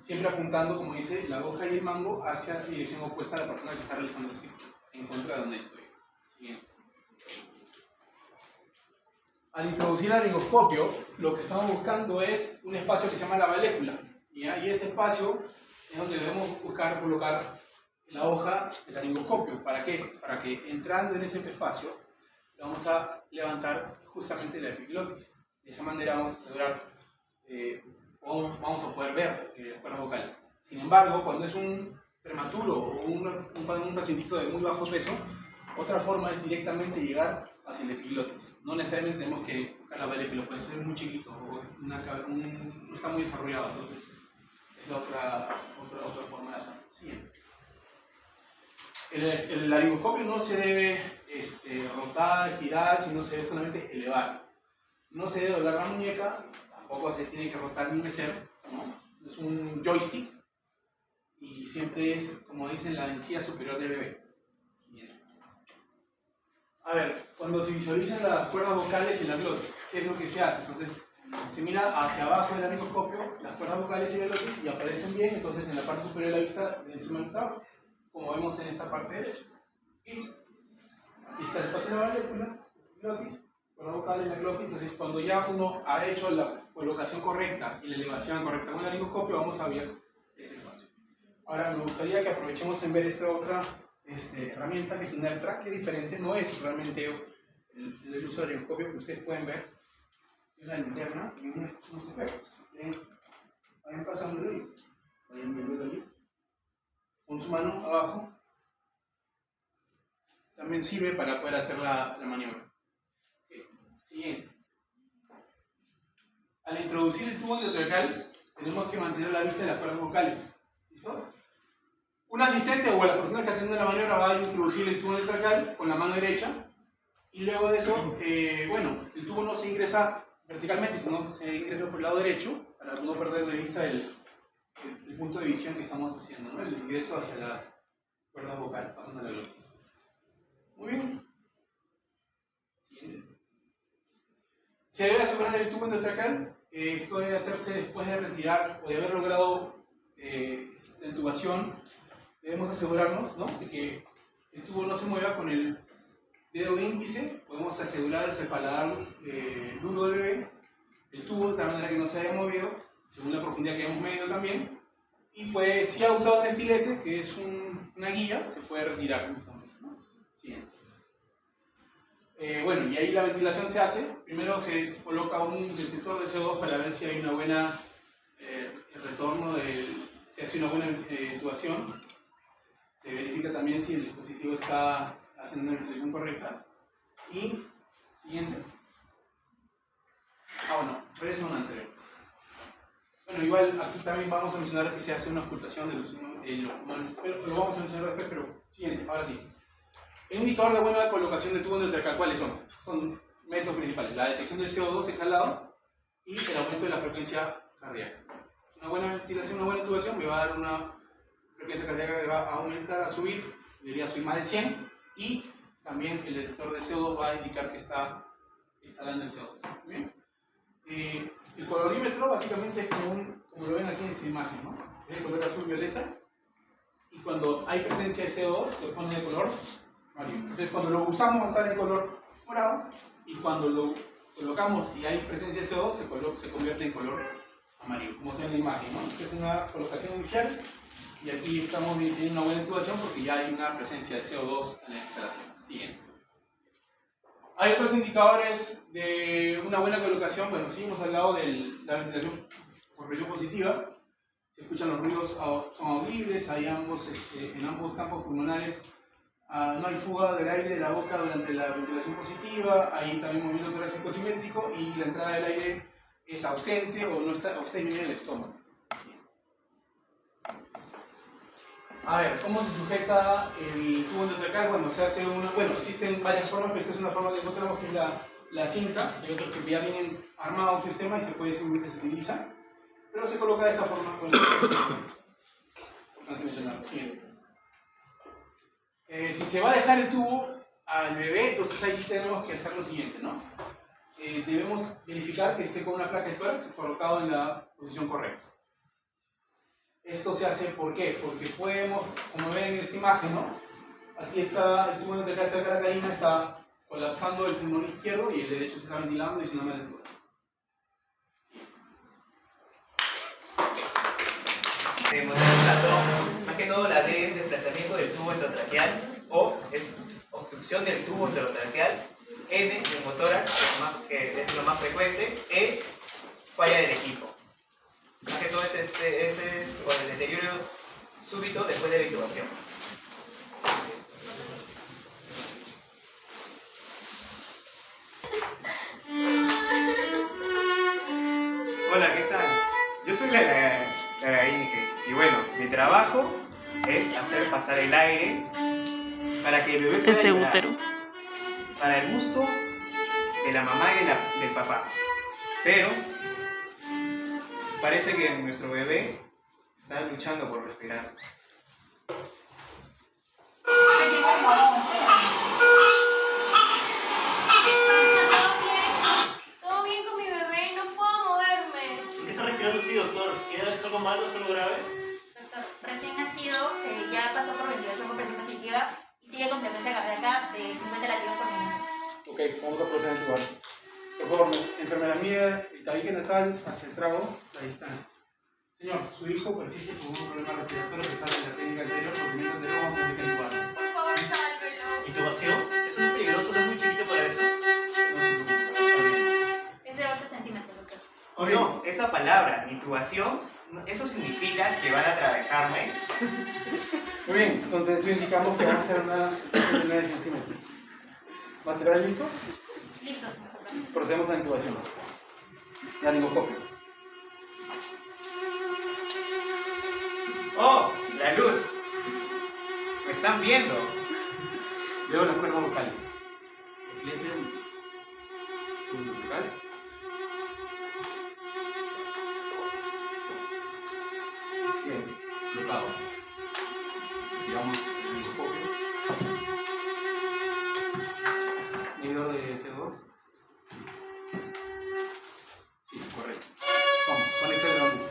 F: Siempre apuntando, como dice, la hoja y el mango hacia la dirección opuesta a la persona que está realizando el círculo, en contra de donde estoy. Siguiente. Al introducir el laringoscopio, lo que estamos buscando es un espacio que se llama la valécula, ¿ya? Y ese espacio es donde debemos buscar colocar la hoja del laringoscopio. ¿Para qué? Para que entrando en ese espacio vamos a levantar justamente la epiglotis. De esa manera vamos a asegurar, vamos a poder ver las cuerdas vocales. Sin embargo, cuando es un prematuro o un pacientito de muy bajo peso, otra forma es directamente llegar hacia el epiglotis. No necesariamente tenemos que buscar la valécula, puede ser muy chiquito o no está muy desarrollado, entonces es la otra forma de hacerlo. Siguiente. El laringoscopio no se debe rotar, girar, sino se debe solamente elevar. No se debe doblar la muñeca, tampoco se tiene que rotar ni mecer, ¿no? Es un joystick y siempre es, como dicen, la encía superior del bebé. Bien. A ver, cuando se visualizan las cuerdas vocales y la glotis, ¿qué es lo que se hace? Entonces, se mira hacia abajo del laringoscopio, las cuerdas vocales y la glotis, y aparecen bien, entonces en la parte superior de la vista del instrumentador, como vemos en esta parte derecha. Y está el espacio naval, la glotis, cuerda vocal y la glotis. Entonces, cuando ya uno ha hecho la colocación correcta y la elevación correcta con el laringoscopio, vamos a ver ese espacio. Ahora, me gustaría que aprovechemos en ver esta otra herramienta, que es un AirTrack, que es diferente, no es realmente el uso del laringoscopio que ustedes pueden ver. Es la linterna y unos espejos. Vayan pasándolo y vayan viéndolo allí. Con su mano abajo. También sirve para poder hacer la maniobra. Siguiente. Al introducir el tubo endotraqueal, tenemos que mantener la vista de las cuerdas vocales. ¿Listo? Un asistente o la persona que está haciendo la maniobra va a introducir el tubo endotraqueal con la mano derecha. Y luego de eso, bueno, el tubo no se ingresa verticalmente, sino se ingresa por el lado derecho para no perder de vista el punto de visión que estamos haciendo, ¿no? El ingreso hacia la cuerda vocal, pasando la glotis. Muy bien. Siguiente. Se debe asegurar el tubo endotraqueal. Esto debe hacerse después de retirar o de haber logrado la intubación. Debemos asegurarnos, ¿no?, de que el tubo no se mueva con el dedo índice. Podemos asegurar el paladar duro del bebé, el tubo de tal manera que no se haya movido, según la profundidad que hemos medido también. Y pues, si ha usado un estilete, que es una guía, se puede retirar en este momento, ¿no? Siguiente. Bueno, y ahí la ventilación se hace. Primero se coloca un detector de CO2 para ver si hay una buena retorno, si hace una buena intubación. Se verifica también si el dispositivo está haciendo una ventilación correcta. Y, siguiente. Bueno, regresa una anterior. Bueno, igual aquí también vamos a mencionar que se hace una ocultación de los humanos, pero lo vamos a mencionar después, pero siguiente, ahora sí. El indicador de buena colocación del tubo endotraqueal, ¿cuáles son? Son métodos principales: la detección del CO2 exhalado y el aumento de la frecuencia cardíaca. Una buena ventilación, una buena intubación me va a dar una frecuencia cardíaca que va a aumentar, a subir, debería subir más de 100, y también el detector de CO2 va a indicar que está exhalando el CO2. ¿Bien? El colorímetro básicamente es como lo ven aquí en esta imagen, ¿no? Es de color azul-violeta, y cuando hay presencia de CO2 se pone de color amarillo. Entonces, cuando lo usamos va a estar en color morado, y cuando lo colocamos y hay presencia de CO2 se convierte en color amarillo, como se ve en la imagen, ¿no? Esta es una colocación inicial, y aquí estamos teniendo una buena intubación porque ya hay una presencia de CO2 en la exhalación. Siguiente. Hay otros indicadores de una buena colocación. Bueno, sí hemos hablado de la ventilación por presión positiva. Se escuchan los ruidos, son audibles, hay en ambos campos pulmonares. No hay fuga del aire de la boca durante la ventilación positiva. Hay también movimiento torácico simétrico, y la entrada del aire es ausente o está disminuida en el estómago. A ver, ¿cómo se sujeta el tubo endotraqueal cuando se hace una? Bueno, existen varias formas, pero esta es una forma que encontramos, que es la cinta. Hay otros que ya vienen armados un sistema y se utiliza, pero se coloca de esta forma. Bueno, importante mencionarlo. Siguiente. Si se va a dejar el tubo al bebé, entonces ahí sí tenemos que hacer lo siguiente, ¿no? Debemos verificar que esté con una placa de tórax colocado en la posición correcta. Esto se hace, ¿por qué? Porque podemos, como ven en esta imagen, ¿no? Aquí está el tubo endotraqueal cerca de la carina, está colapsando el pulmón izquierdo y el derecho se está ventilando y se llama de tórax.
I: Más que todo, la ley es desplazamiento del tubo endotraqueal, O es obstrucción del tubo endotraqueal, N neumotórax, que es lo más frecuente, E falla del equipo. Más que todo ese es por el deterioro súbito después de la intubación. Hola, ¿qué tal? Yo soy la Inge, y bueno, mi trabajo es hacer pasar el aire para que el bebé pueda llorar, para el gusto de la mamá y del papá. Pero Parece que nuestro bebé está luchando por respirar.
H: ¿Todo bien con mi bebé? No puedo moverme.
J: ¿Por qué está respirando así, doctor? ¿Es algo malo, es algo grave?
H: Doctor, recién nacido, ya pasó por ventilación con presión positiva y sigue con frecuencia cardíaca de 50 latidos por minuto.
F: Ok, vamos a proceder a intubar. Por favor, enfermera mía, el tabique nasal hacia el trago, ahí está. Señor, su hijo persiste con un problema respiratorio que sale de la técnica anterior, procedimiento anterior, vamos a tener que intubarlo.
E: Por favor, sálvelo.
J: ¿Intubación? ¿Eso no es peligroso? ¿No es muy chiquito para eso?
F: No se preocupe, está bien.
H: Es de 8 centímetros, doctor.
I: Oh, no, esa palabra, intubación, eso significa que van a atravesarme.
F: Muy bien, entonces eso indicamos que vamos a hacer una de 9 centímetros. ¿Material listo?
H: Listo, señor doctor.
F: Procedemos a la intubación. Laringoscopio.
I: ¡Oh! ¡La luz! ¡Me están viendo!
F: Veo las cuerdas vocales. Excelente. Un vocal. Bien, blotado. Tiramos el laringoscopio. Medidor de CO2. Sí, correcto. Vamos, conecta el bambú.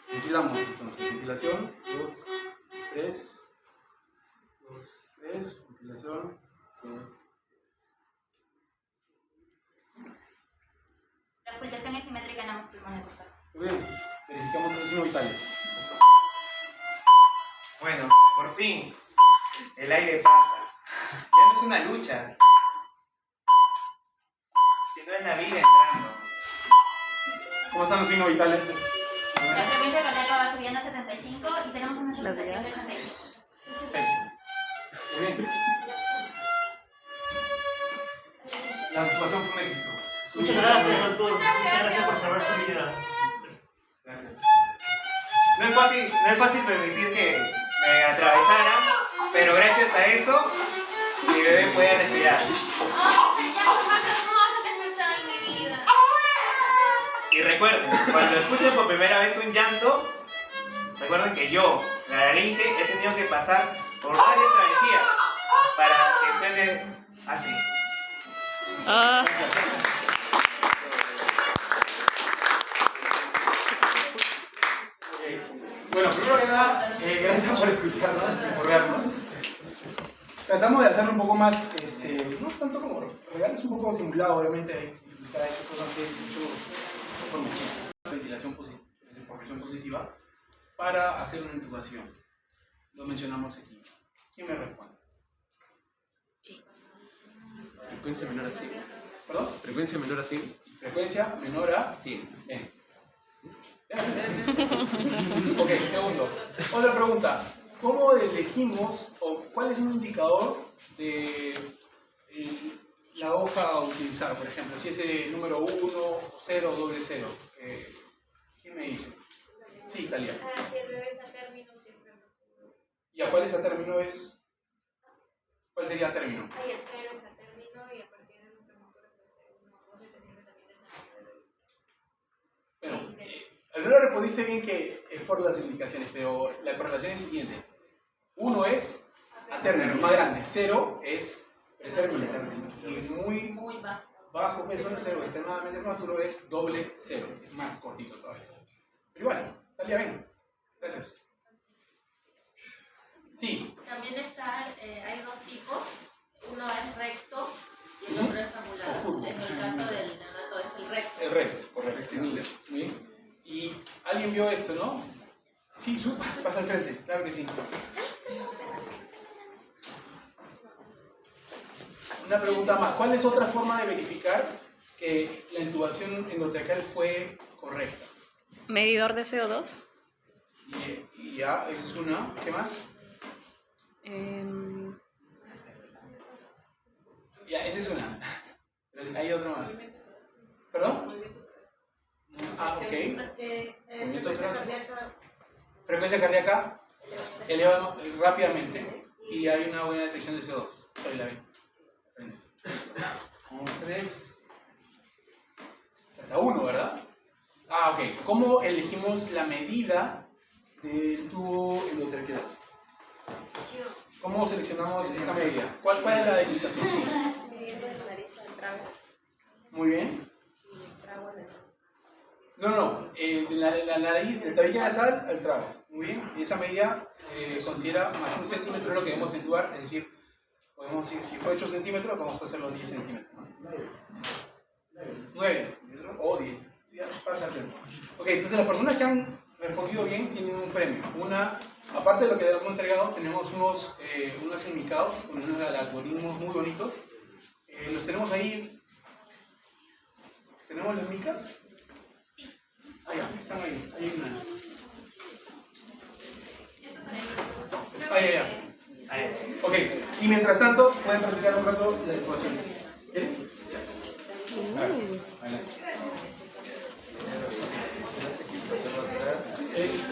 F: Ventilamos entonces. Ventilación. 2, 3. 2, 3. Ventilación. 2.
H: La ocultación es simétrica en ambos pulmones, doctor.
F: Muy bien. Verificamos los signos vitales.
I: Bueno, por fin, el aire pasa. Ya no es una lucha, sino es la vida entrando.
F: ¿Cómo están los signos vitales?
H: La frecuencia cardíaca va subiendo a 75 y tenemos una saturación de 85.
F: Perfecto. Muy bien. La actuación fue un éxito.
J: Muchas gracias, doctor.
E: Muchas
J: Muchas gracias por salvar
E: doctor.
J: su vida.
F: Gracias.
I: No es fácil permitir que me atravesaran, pero gracias a eso, mi bebé puede respirar.
E: Ay, ya lo más hermoso que he escuchado en mi vida.
I: Y recuerden, cuando escuchen por primera vez un llanto, recuerden que yo, la laringe, he tenido que pasar por varias travesías para que suene así.
F: Bueno, primero que nada, gracias por escucharnos y por vernos. Tratamos de hacerlo un poco más, no tanto como real, es un poco simulado, obviamente, cada vez cosas así, mucho información, ventilación positiva, por presión positiva, para hacer una intubación. Lo mencionamos aquí. ¿Quién me responde?
K: Frecuencia menor a 100.
F: ¿Perdón?
K: Frecuencia menor a 100.
F: Frecuencia menor a
K: 100.
F: Bien. Ok, segundo. Otra pregunta. ¿Cómo elegimos o cuál es un indicador de la hoja a utilizar? Por ejemplo, si es el número 1, 0 o 00. ¿Quién me dice? Sí, Italia.
E: Si el bebé es a término, siempre prematuro.
F: ¿Y a cuál es a término es? ¿Cuál sería a término?
E: Ahí el 0 es a término y a partir de un prematuro puede ser 1 o 2, dependiendo también del tamaño del bebé.
F: Bueno, al menos respondiste bien que es por las indicaciones, pero la correlación es siguiente. 1 es a término, más grande. 0 es pretérmino. Y muy bajo peso en 0, extremadamente prematuro es doble 0. Es más cortito todavía. Pero igual, salía bien. Gracias. Sí.
A: También hay dos tipos. Uno es recto y el otro es angulado. En el caso del neonato es el recto.
F: El recto, correcto. Muy bien. Y alguien vio esto, ¿no? Sí, pasa al frente, claro que sí. Una pregunta más. ¿Cuál es otra forma de verificar que la intubación endotraqueal fue correcta?
L: Medidor de CO2.
F: Y ya, es una. ¿Qué más? Ya, esa es una. Pero hay otra más. ¿Perdón? Ah, ok. Movimiento tránsito. Frecuencia cardíaca eleva rápidamente y hay una buena detección de CO2. Soy la bien. 3. La 1, ¿verdad? Ah, ok. ¿Cómo elegimos la medida del tubo endotraqueal? ¿Cómo seleccionamos esta medida? ¿Cuál es la delimitación? Sí.
M: Midiendo de la nariz al trago.
F: Muy bien.
M: Y el trago en el...
F: No. De la nariz, del tabique nasal al trago. Muy bien. Y esa medida considera más de 1 centímetro lo que debemos entubar, es decir, podemos decir, si fue 8 centímetros, vamos a hacerlo 10 centímetros. 9 o 10. Ya pasa el tiempo. Ok, entonces las personas que han respondido bien tienen un premio. Aparte de lo que les hemos entregado, tenemos unos significados con unos algoritmos muy bonitos. Los tenemos ahí. ¿Tenemos las micas? Sí. Ah, ya, están ahí. Hay una. Ya. Ok, y mientras tanto, pueden practicar un rato la ecuación. ¿Quieren? A ver, adelante.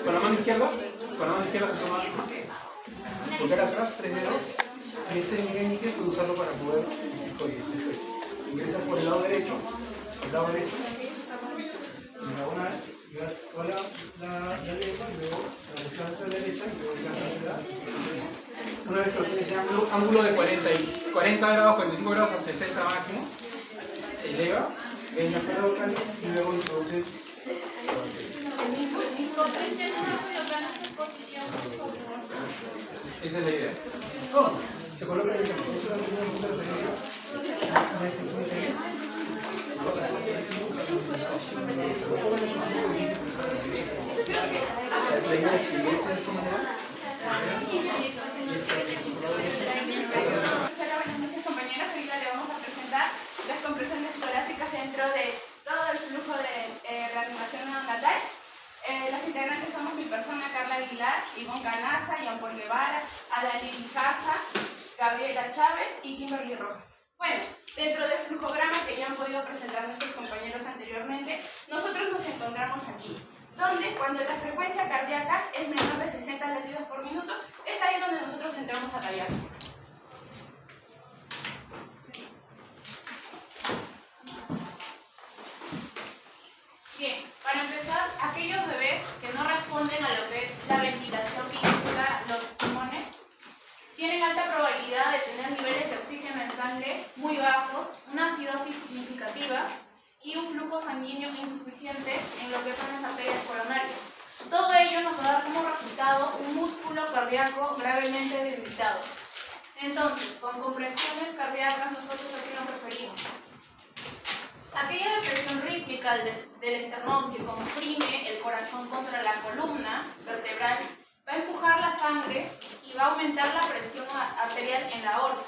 F: Con la mano izquierda se toma, volver atrás 3 dedos, y este meñique puede usarlo para poder, después, ingresa por el lado derecho, y una con la derecha, y luego la descansa de la derecha, y luego descansa de la. Una vez que obtienes ese ángulo de 40 grados, 45 grados a 60 máximo, se eleva, ven la cuerda vocal y luego introduces. Esa es la idea. Se coloca en el centro. Eso es la primera pregunta
B: Buenas noches, compañeros. Ahorita le vamos a presentar las compresiones torácicas dentro de todo el flujo de reanimación neonatal. Los integrantes somos mi persona, Carla Aguilar, Ivonne Canaza, Jean Paul Guevara, Adalyn Casa, Gabriela Chávez y Kimberly Rojas. Bueno, dentro del flujograma que ya han podido presentar nuestros compañeros anteriormente, nosotros nos encontramos aquí, donde cuando la frecuencia cardíaca es menor de 60 latidos por minuto, es ahí donde nosotros entramos a tallar. Bien, para empezar, aquellos bebés que no responden a lo que es la ventilación que implica los pulmones, tienen alta probabilidad de tener niveles de oxígeno en sangre muy bajos, una acidosis significativa y un flujo sanguíneo insuficiente en lo que son las arterias coronarias. Todo ello nos va a dar como resultado un músculo cardíaco gravemente debilitado. Entonces, con compresiones cardíacas nosotros aquí nos referimos. Aquella depresión rítmica del esternón que comprime el corazón contra la columna vertebral va a empujar la sangre y va a aumentar la presión arterial en la aorta.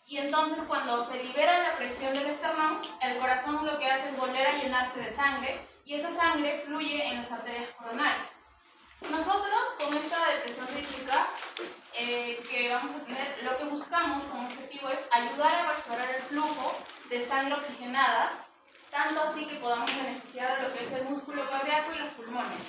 B: Y entonces cuando se libera la presión del esternón, el corazón lo que hace es volver a llenarse de sangre y esa sangre fluye en las arterias coronarias. Nosotros con esta depresión rítmica que vamos a tener, lo que buscamos como objetivo es ayudar a restaurar el flujo de sangre oxigenada, tanto así que podamos beneficiar a lo que es el músculo cardíaco y los pulmones.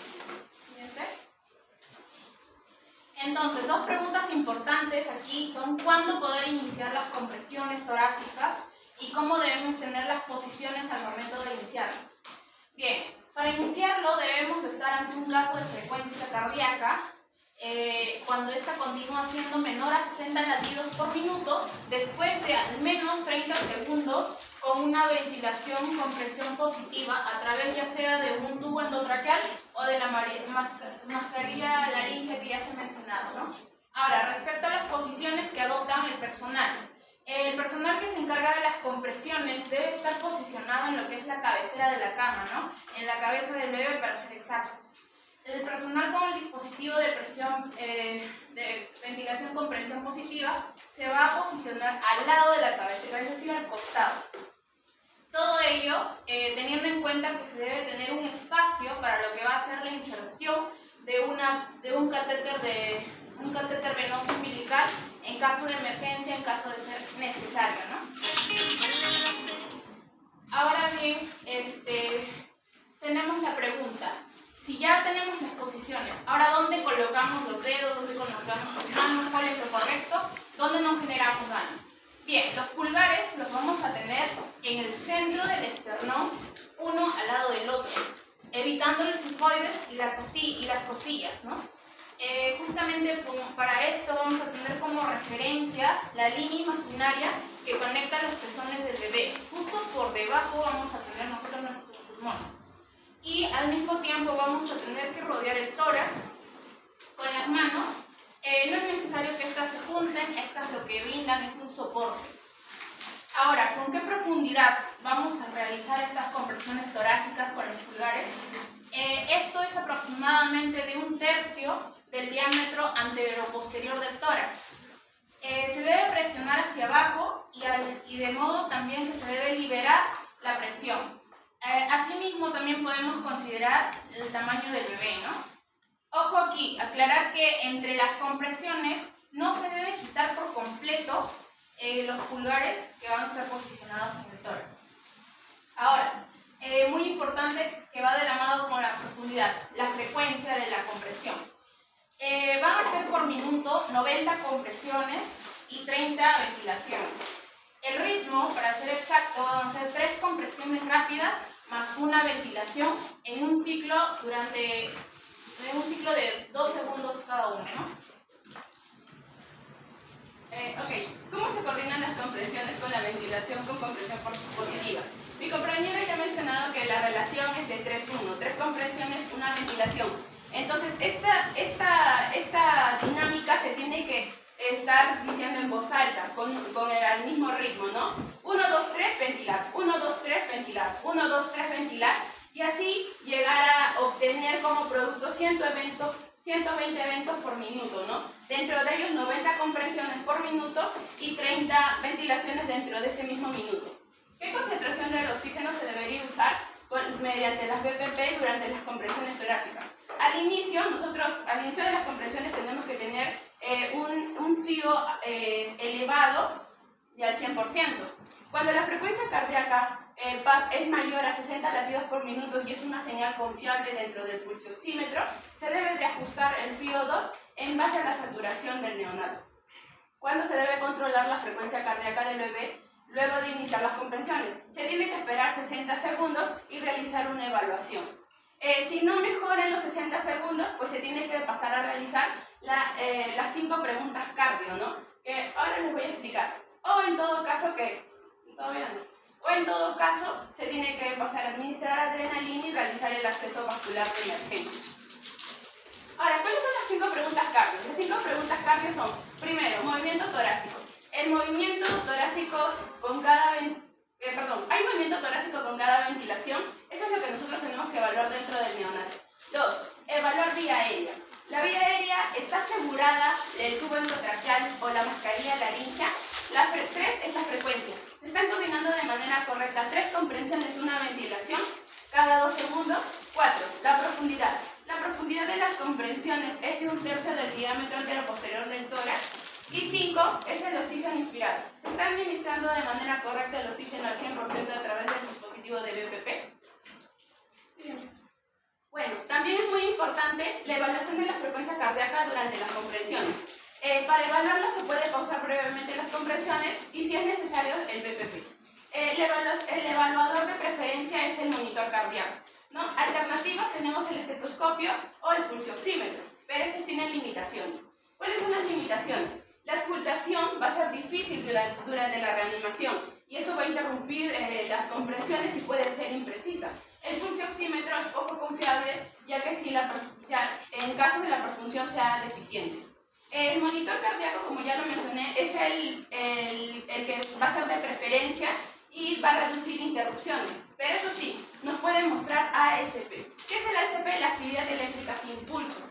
B: Entonces, dos preguntas importantes aquí son cuándo poder iniciar las compresiones torácicas y cómo debemos tener las posiciones al momento de iniciarlo. Bien, para iniciarlo debemos estar ante un caso de frecuencia cardíaca cuando esta continúa siendo menor a 60 latidos por minuto después de al menos 30 segundos con una ventilación con presión positiva a través ya sea de un tubo endotraqueal o de la mascarilla laringe que ya se ha mencionado, ¿no? Ahora, respecto a las posiciones que adoptan el personal que se encarga de las compresiones debe estar posicionado en lo que es la cabecera de la cama, ¿no? En la cabeza del bebé para ser exactos. El personal con el dispositivo de presión, de ventilación con presión positiva se va a posicionar al lado de la cabecera, es decir, al costado. Todo ello teniendo en cuenta que se debe tener un espacio para lo que va a ser la inserción de un catéter venoso umbilical en caso de emergencia, en caso de ser necesario, ¿no? Ahora bien, tenemos la pregunta. Si ya tenemos las posiciones, ahora ¿dónde colocamos los dedos? ¿Dónde colocamos las manos? ¿Cuál es lo correcto? ¿Dónde nos generamos daño? Bien, los pulgares los vamos a tener en el centro del esternón, uno al lado del otro, evitando los sifoides y las costillas, ¿no? Justamente para esto vamos a tener como referencia la línea imaginaria que conecta los pezones del bebé. Justo por debajo vamos a tener nosotros nuestros pulmones. Y al mismo tiempo vamos a tener que rodear el tórax con las manos. No es necesario que estas se junten, estas lo que brindan es un soporte. Ahora, ¿con qué profundidad vamos a realizar estas compresiones torácicas con los pulgares? Esto es aproximadamente de 1/3 del diámetro antero-posterior del tórax. Se debe presionar hacia abajo y de modo también que se debe liberar la presión. Asimismo, también podemos considerar el tamaño del bebé, ¿no? Ojo aquí, aclarar que entre las compresiones no se debe quitar por completo los pulgares que van a estar posicionados en el tórax. Ahora, muy importante que va de la mano con la profundidad, la frecuencia de la compresión. Van a ser por minuto 90 compresiones y 30 ventilaciones. El ritmo, para ser exacto, van a ser 3 compresiones rápidas más una ventilación en un ciclo de 2 segundos cada uno, ¿no? ¿Cómo se coordinan las compresiones con la ventilación con compresión positiva? Mi compañero ya ha mencionado que la relación es de 3-1, 3 compresiones, una ventilación. Entonces, esta dinámica se tiene que estar diciendo en voz alta, con el mismo ritmo, ¿no? 1, 2, 3, ventilar, 1, 2, 3, ventilar, 1, 2, 3, ventilar, y así llegar a obtener como producto 120 eventos por minuto, ¿no? Dentro de ellos 90 compresiones por minuto y 30 ventilaciones dentro de ese mismo minuto. ¿Qué concentración del oxígeno se debería usar mediante las BPP durante las compresiones torácicas? Al inicio de las compresiones tenemos que tener un FIO elevado y al 100%. Cuando la frecuencia cardíaca es mayor a 60 latidos por minuto y es una señal confiable dentro del pulso oxímetro, se debe de ajustar el FIO2 en base a la saturación del neonato. ¿Cuándo se debe controlar la frecuencia cardíaca del bebé? Luego de iniciar las compresiones. Se tiene que esperar 60 segundos y realizar una evaluación. Si no mejora en los 60 segundos, pues se tiene que pasar a realizar las 5 preguntas cardio, ¿no? Que ahora les voy a explicar. O en todo caso, se tiene que pasar a administrar adrenalina y realizar el acceso vascular de emergencia. Ahora, ¿cuáles son las 5 preguntas cardio? Las 5 preguntas cardio son, primero, movimiento torácico. El movimiento torácico hay movimiento torácico con cada ventilación. Eso es lo que nosotros tenemos que evaluar dentro del neonato. 2. Evaluar vía aérea. La vía aérea está asegurada el tubo endotraqueal o la mascarilla laríngea. 3 es la frecuencia. Se están coordinando de manera correcta 3 compresiones, una ventilación cada 2 segundos. 4. La profundidad. La profundidad de las compresiones es de 1/3 del diámetro antero-posterior del tórax. Y 5 es el oxígeno inspirado. Se está administrando de manera correcta el oxígeno al 100% a través del dispositivo de BPP. Bueno, también es muy importante la evaluación de la frecuencia cardíaca durante las compresiones. Para evaluarla se puede pausar brevemente las compresiones y, si es necesario, el BPP. El evaluador de preferencia es el monitor cardíaco, ¿no? Alternativas tenemos el estetoscopio o el pulsioxímetro, pero esos tienen limitaciones. ¿Cuáles son las limitaciones? La auscultación va a ser difícil durante la reanimación y eso va a interrumpir las compresiones y puede ser imprecisa. El pulsioxímetro es poco confiable, ya que en caso de la perfusión sea deficiente. El monitor cardíaco, como ya lo mencioné, es el que va a ser de preferencia y va a reducir interrupciones. Pero eso sí, nos puede mostrar ASP. ¿Qué es el ASP? La actividad eléctrica sin pulso.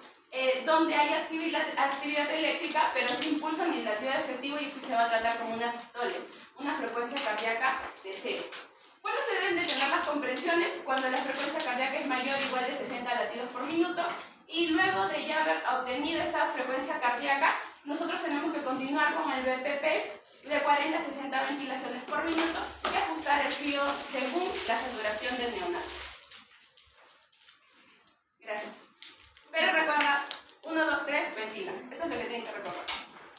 B: Donde hay actividad eléctrica, pero sin pulso ni latido efectivo, y eso se va a tratar como una sistolia, una frecuencia cardíaca de 0. ¿Cuándo se deben detener las compresiones? Cuando la frecuencia cardíaca es mayor o igual de 60 latidos por minuto, y luego de ya haber obtenido esta frecuencia cardíaca, nosotros tenemos que continuar con el BPP de 40 a 60 ventilaciones por minuto y ajustar el FIO según la saturación del neonato. Gracias. Pero recuerda, 1, 2, 3, ventila. Eso es lo que tienen que recordar.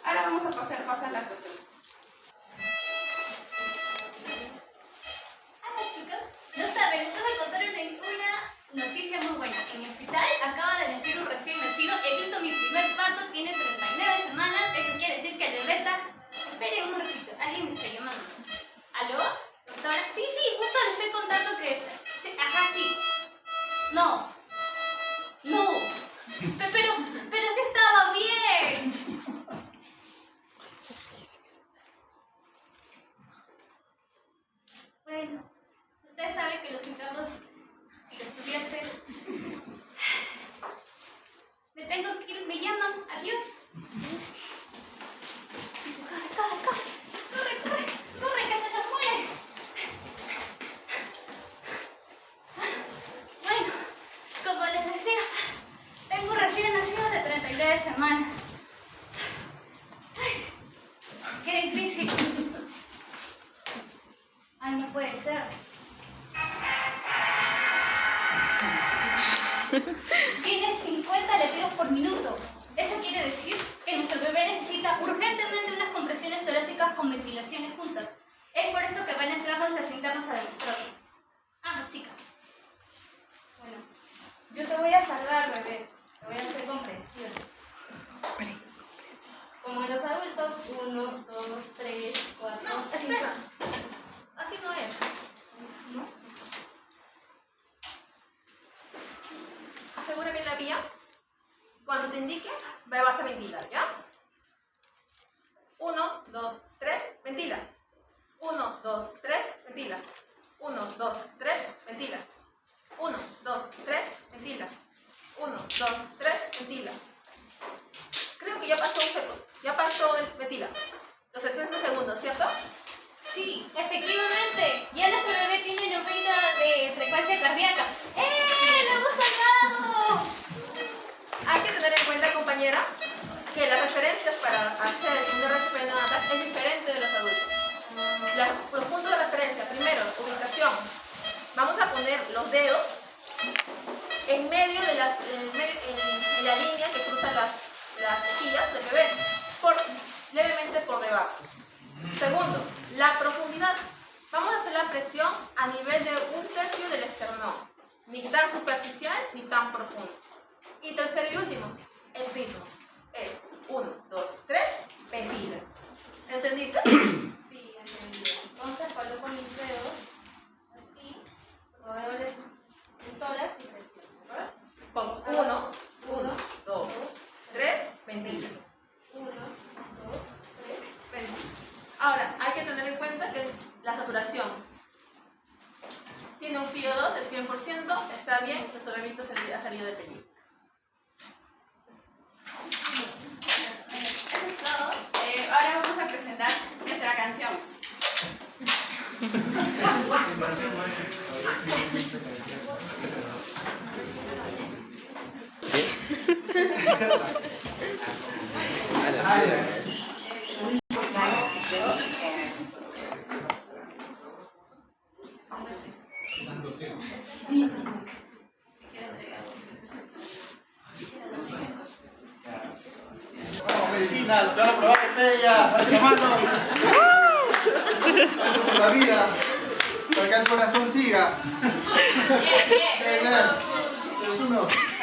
B: Ahora vamos a pasar la actuación.
H: Hola chicos, no saben, les voy a contar noticia muy buena. En mi hospital acaba de nacer un recién nacido. He visto mi primer parto, tiene 39 semanas. Eso quiere decir que le resta... Espere un ratito, alguien me está llamando. ¿Aló? ¿Doctora? Sí, justo le estoy contando que... Sí, ajá, sí. No. Pero sí estaba bien. Bueno, ustedes saben que los internos y los estudiantes... Me tengo que ir, me llaman. Adiós. Corre, que se nos muere. Bueno, como les decía, tengo un recién nacido de 39 semanas. Ay, qué difícil. Ay, no puede ser. Tiene 50 latidos por minuto. Eso quiere decir que nuestro bebé necesita urgentemente unas compresiones torácicas con ventilaciones juntas. Es por eso que van a entrar nuestras internas a demostrarlo. Vamos, chicas.
E: Bueno, yo te voy a salvar, bebé. Te voy a hacer comprensiones. Como en los adultos, 1, 2, 3, 4,
B: No,
E: 5.
B: espera. Así no es.
E: ¿No?
B: Asegura bien la vía. Cuando te indique, vas a ventilar, ¿ya? 1, 2, 3, ventila. 1, 2, 3, ventila. 1, 2, 3, ventila. 1, 2, 3, ventila. 1, 2, 3, ventila. Creo que ya pasó un segundo. Ya pasó el ventila. Los 60 segundos, ¿cierto?
H: Sí, efectivamente. Ya nuestro bebé tiene 90 de frecuencia cardíaca. ¡Eh! ¡Lo hemos salvado!
B: Hay que tener en cuenta, compañera, que las referencias para hacer un RCP neonatal es diferente de los adultos. Los puntos de referencia, primero, ubicación. Vamos a poner los dedos en medio de en la línea que cruza las mejillas del bebé, levemente por debajo. Segundo, la profundidad. Vamos a hacer la presión a nivel de 1/3 del esternón. Ni tan superficial ni tan profundo. Y tercero y último, el ritmo. Es 1, 2, 3, ventila. ¿Entendiste?
E: Sí, entendido. Entonces coloco mis dedos aquí, rodeoles en tórax y presión, ¿verdad?
B: Pongo 1, 2, 3, ventila.
E: 1, 2, 3.
B: Ventila. Ahora, hay que tener en cuenta que la saturación tiene un PO2 del 100%, está bien, nuestro bebito ha salido de peligro.
D: Eso es todo. Ahora vamos a presentar nuestra canción.
N: Medicina, te van a probar botella, date la mano. Por la vida, para que el corazón siga.
D: Bien.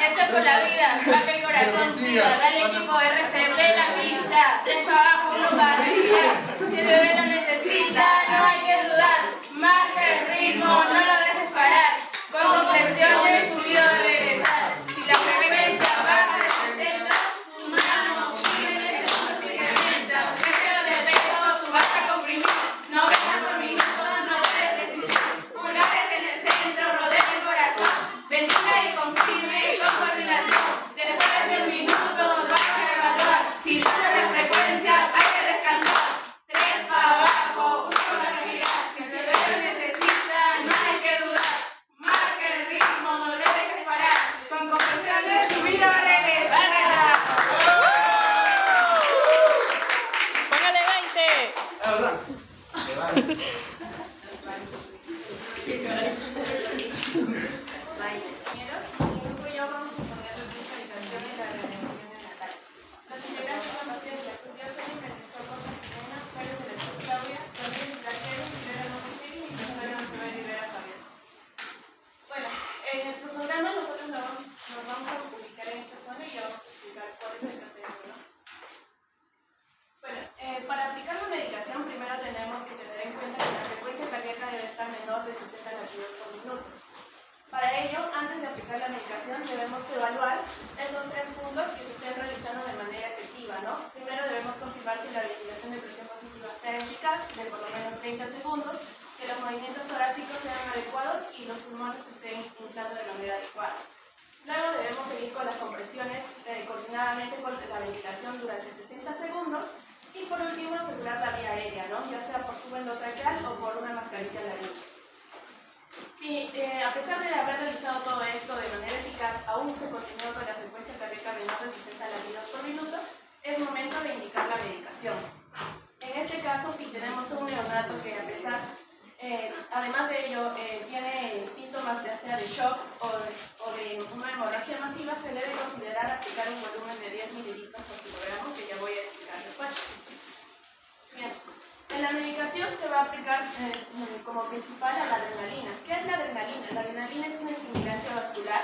D: Esto es por la vida, para que el corazón siga. Dale equipo RCP la pista. 3 para abajo, 1 para arriba. Si el bebé lo necesita, no hay que dudar. Marca el ritmo, no lo dejes parar. Con compresiones, subido de regresar. Si la frecuencia baja de 60, tus manos firmes, el pulso se incrementa. Deseo de peso, tú vas a comprimir. 90 por minuto, no puedes resistir. Pulgares en el centro, rodea el corazón. Ventila y comprime con coordinación. Después del minuto nos vas a evaluar. Si sube la frecuencia, hay que descansar. 3 para abajo, 1 para arriba. Si el bebé lo necesita, no hay que dudar. Marca el ritmo, no lo dejes parar. Con compresiones, subida, regresar.
L: Póngale 20.
N: Ah, ¿verdad?
B: Bueno, en nuestro programa nosotros aún se continúa con la frecuencia cardíaca menor de 60 latidos por minuto, es momento de indicar la medicación. En este caso, si tenemos un neonato que a pesar, además de ello, tiene síntomas ya sea de shock o de una hemorragia masiva, se debe considerar aplicar un volumen de 10 mililitros por kilogramo, que ya voy a explicar después. Bien. En la medicación se va a aplicar como principal a la adrenalina. ¿Qué es la adrenalina? La adrenalina es un estimulante vascular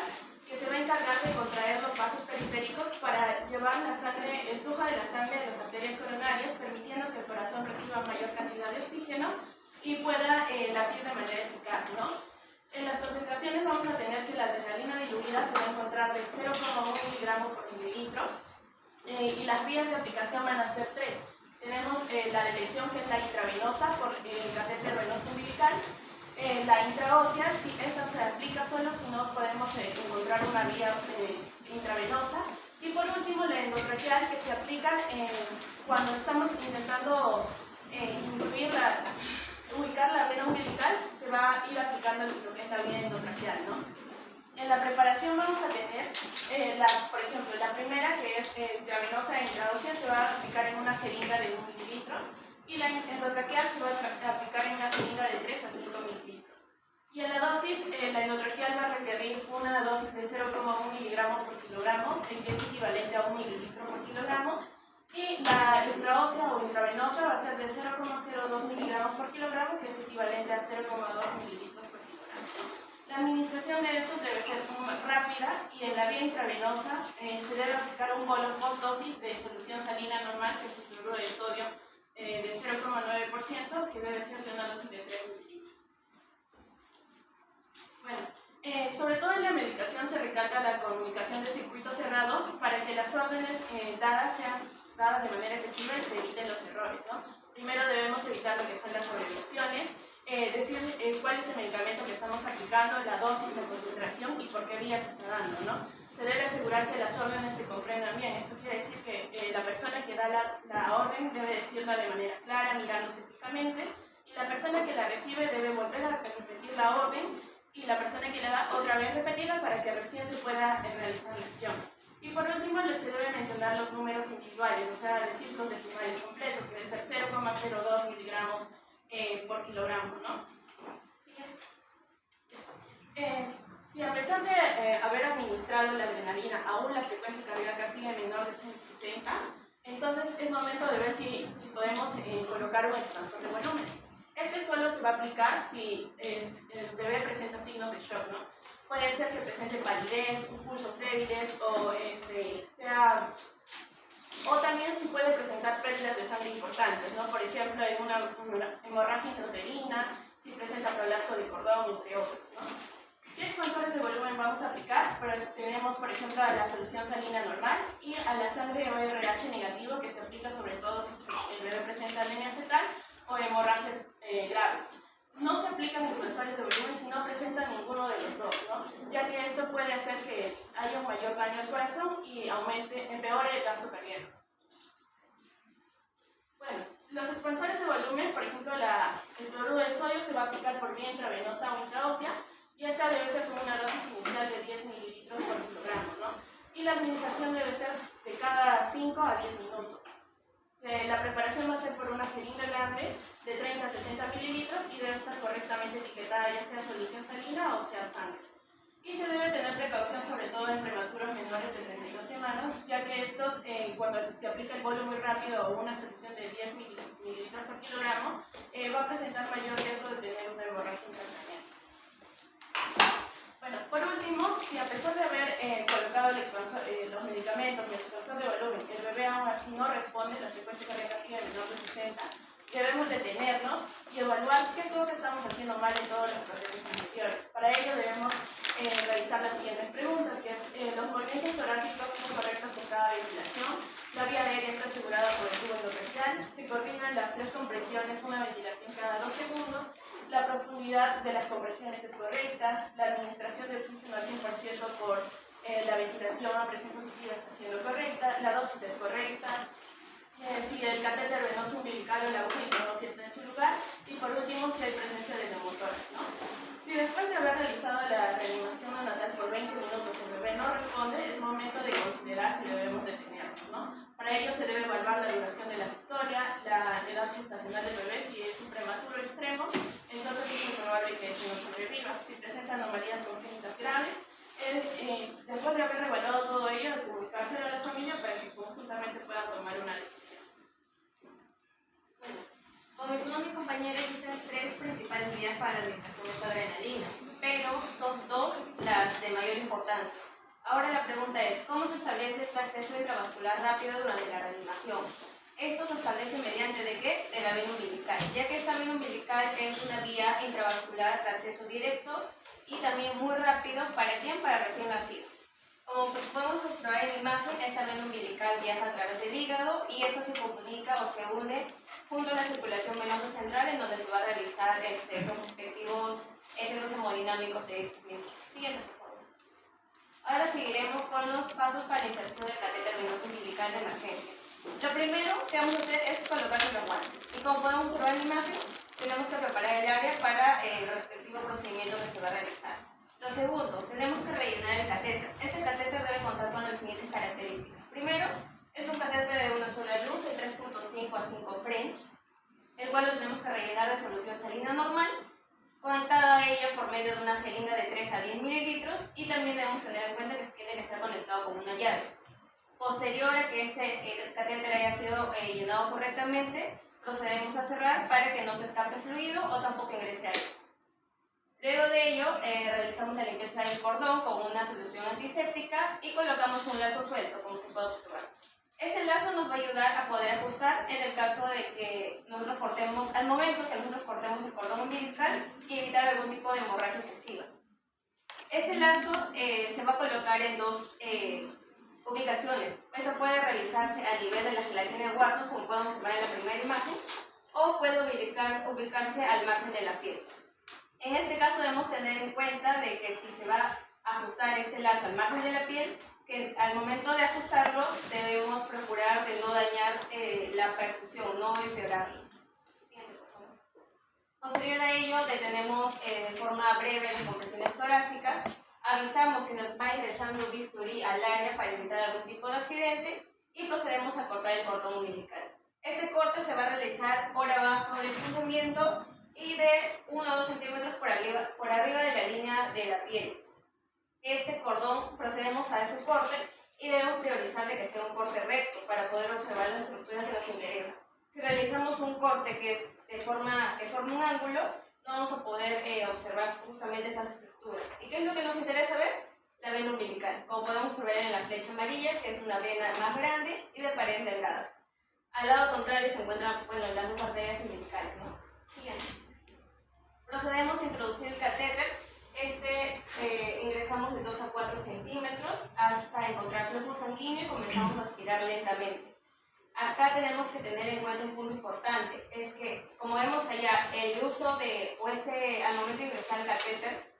B: que se va a encargar de contraer los vasos periféricos para llevar la sangre, el flujo de la sangre de las arterias coronarias, permitiendo que el corazón reciba mayor cantidad de oxígeno y pueda latir de manera eficaz, ¿no? En las concentraciones vamos a tener que la adrenalina diluida se va a encontrar de 0,1 miligramos por mililitro y las vías de aplicación van a ser 3. Tenemos la de elección, que es la intravenosa por el catéter venoso umbilical, la intraósea, si esta se aplica solo, si no podemos encontrar una vía intravenosa, y por último la endotraqueal, que se aplica cuando estamos intentando ubicar la vena umbilical, se va a ir aplicando lo que es la vía endotraqueal, ¿no? En la preparación vamos a tener, por ejemplo, la primera, que es intravenosa e intraósea, se va a aplicar en una jeringa de 1 mililitro, y la endotraqueal se va a aplicar en una jeringa de 3 a 5 mililitros. Y en la dosis, la endotraqueal va a requerir una dosis de 0,1 miligramos por kilogramo, que es equivalente a 1 mililitro por kilogramo, y la intraósea o intravenosa va a ser de 0,02 miligramos por kilogramo, que es equivalente a 0,2 mililitros por kilogramo. La administración de estos debe ser rápida, y en la vía intravenosa se debe aplicar un bolo post-dosis de solución salina normal, que es el cloruro de sodio, de 0,9%, que debe ser de una dosis de 3 mililitros. Bueno, sobre todo en la medicación se recalca la comunicación de circuito cerrado para que las órdenes dadas sean dadas de manera efectiva y se eviten los errores, ¿no? Primero debemos evitar lo que son las sobredosiones, decir cuál es el medicamento que estamos aplicando, la dosis, la concentración y por qué vía se está dando, ¿no? Se debe asegurar que las órdenes se comprendan bien. Esto quiere decir que la persona que da la orden debe decirla de manera clara, mirándose fijamente, y la persona que la recibe debe volver a repetir la orden, y la persona que la da otra vez repetirla para que recién se pueda realizar la acción. Y por último, se debe mencionar los números individuales, o sea, decir los decimales completos, que debe ser 0,02 miligramos por kilogramo, ¿no? Si a pesar de haber administrado la adrenalina, aún la frecuencia cardíaca sigue menor de 160, entonces es momento de ver si podemos colocar un expansor de volumen. Este solo se va a aplicar si el bebé presenta signos de shock, ¿no? Puede ser que presente palidez, pulsos débiles o también si puede presentar pérdidas de sangre importantes, ¿no? Por ejemplo, en una hemorragia intrauterina, si presenta prolapso de cordón, entre otros, ¿no? ¿Qué expansores de volumen vamos a aplicar? Tenemos, por ejemplo, a la solución salina normal y a la sangre ORH negativo, que se aplica sobre todo si el bebé presenta anemia fetal o hemorragias graves. No se aplican expansores de volumen si no presentan ninguno de los dos, ¿no? Ya que esto puede hacer que haya un mayor daño al corazón y empeore el gasto cardíaco. Bueno, los expansores de volumen, por ejemplo, el cloruro de sodio se va a aplicar por vía intravenosa o intraósea, y esta debe ser con una dosis inicial de 10 mililitros por kilogramo, ¿no? Y la administración debe ser de cada 5 a 10 minutos. La preparación va a ser por una jeringa grande de 30 a 60 mililitros y debe estar correctamente etiquetada, ya sea solución salina o sea sangre. Y se debe tener precaución sobre todo en prematuros menores de 32 semanas, ya que estos, cuando se aplica el bolo muy rápido o una solución de 10 mililitros por kilogramo, va a presentar mayor riesgo de tener una hemorragia intracraneal. Bueno, por último, si a pesar de haber colocado los medicamentos y el expansor de volumen, el bebé aún así no responde, la frecuencia cardíaca sigue menor de 60, debemos detenerlo y evaluar qué cosas estamos haciendo mal en todos los procesos anteriores. Para ello debemos realizar las siguientes preguntas, que es los movimientos torácicos son correctos en cada ventilación, la vía aérea está asegurada por el tubo endotraqueal, se coordinan las 3 compresiones, una ventilación cada 2 segundos, la profundidad de las compresiones es correcta, la administración de oxígeno al 100% por la ventilación a presión positiva está siendo correcta, la dosis es correcta, si el catéter venoso umbilical o la aguja si está en su lugar, y por último si hay presencia de neumotórax, ¿no? Si después de haber realizado la reanimación neonatal por 20 minutos el bebé no responde
O: huellas congénitas graves. Después de haber evaluado todo ello, de comunicárselo a la familia para que conjuntamente puedan tomar una decisión.
H: Como mencionó mi compañera, existen 3 principales vías para la administración de esta adrenalina, pero son 2 las de mayor importancia. Ahora la pregunta es, ¿cómo se establece este acceso intravascular rápido durante la reanimación? Esto se establece mediante ¿de qué? De la vena umbilical, ya que esta vena umbilical es una vía intravascular de acceso directo y también muy rápido. ¿Para quién? Para recién nacidos. Como pues podemos observar en la imagen, esta vena umbilical viaja a través del hígado y esta se comunica o se une junto a la circulación venosa central, en donde se va a realizar los respectivos efectos hemodinámicos de este mismo. Siguiente, por favor. Ahora seguiremos con los pasos para la inserción del catéter venoso umbilical de emergencia. Lo primero que vamos a hacer es colocarse los guantes. Y como podemos observar en la imagen, tenemos que preparar el área para el respectivo procedimiento que se va a realizar. Lo segundo, tenemos que rellenar el catéter. Este catéter debe contar con las siguientes características. Primero, es un catéter de una sola luz de 3.5 a 5 French, el cual lo tenemos que rellenar de solución salina normal, conectada a ella por medio de una jeringa de 3 a 10 mililitros, y también debemos tener en cuenta que tiene que estar conectado con una llave. Posterior a que el catéter haya sido llenado correctamente, procedemos a cerrar para que no se escape fluido o tampoco ingrese aire. Luego de ello, realizamos la limpieza del cordón con una solución antiséptica y colocamos un lazo suelto, como se puede observar. Este lazo nos va a ayudar a poder ajustar en el caso de que nosotros cortemos, al momento que nosotros cortemos el cordón umbilical, y evitar algún tipo de hemorragia excesiva. Este lazo se va a colocar en 2 ubicaciones. Esto puede realizarse a nivel de la gelatina de Wharton, como podemos observar en la primera imagen, o puede ubicarse al margen de la piel. En este caso debemos tener en cuenta de que si se va a ajustar este lazo al margen de la piel, que al momento de ajustarlo debemos procurar de no dañar la perfusión, no empeorarla. Siguiente, por favor. Posterior a ello, detenemos de forma breve las compresiones torácicas, avisamos que nos va ingresando un bisturí al área para evitar algún tipo de accidente y procedemos a cortar el cordón umbilical. Este corte se va a realizar por abajo del cruzamiento y de 1 o 2 centímetros por arriba de la línea de la piel. Este cordón procedemos a su corte y debemos priorizar de que sea un corte recto para poder observar las estructuras que nos interesan. Si realizamos un corte que forma un ángulo, no vamos a poder observar justamente estas estructuras. ¿Y qué es lo que nos interesa ver? La vena umbilical, como podemos observar en la flecha amarilla, que es una vena más grande y de paredes delgadas. Al lado contrario se encuentran las 2 arterias umbilicales, ¿no? Siguiente. Procedemos a introducir el catéter. Ingresamos de 2 a 4 centímetros hasta encontrar flujo sanguíneo y comenzamos a aspirar lentamente. Acá tenemos que tener en cuenta un punto importante, es que, como vemos allá, el uso al momento de ingresar el catéter,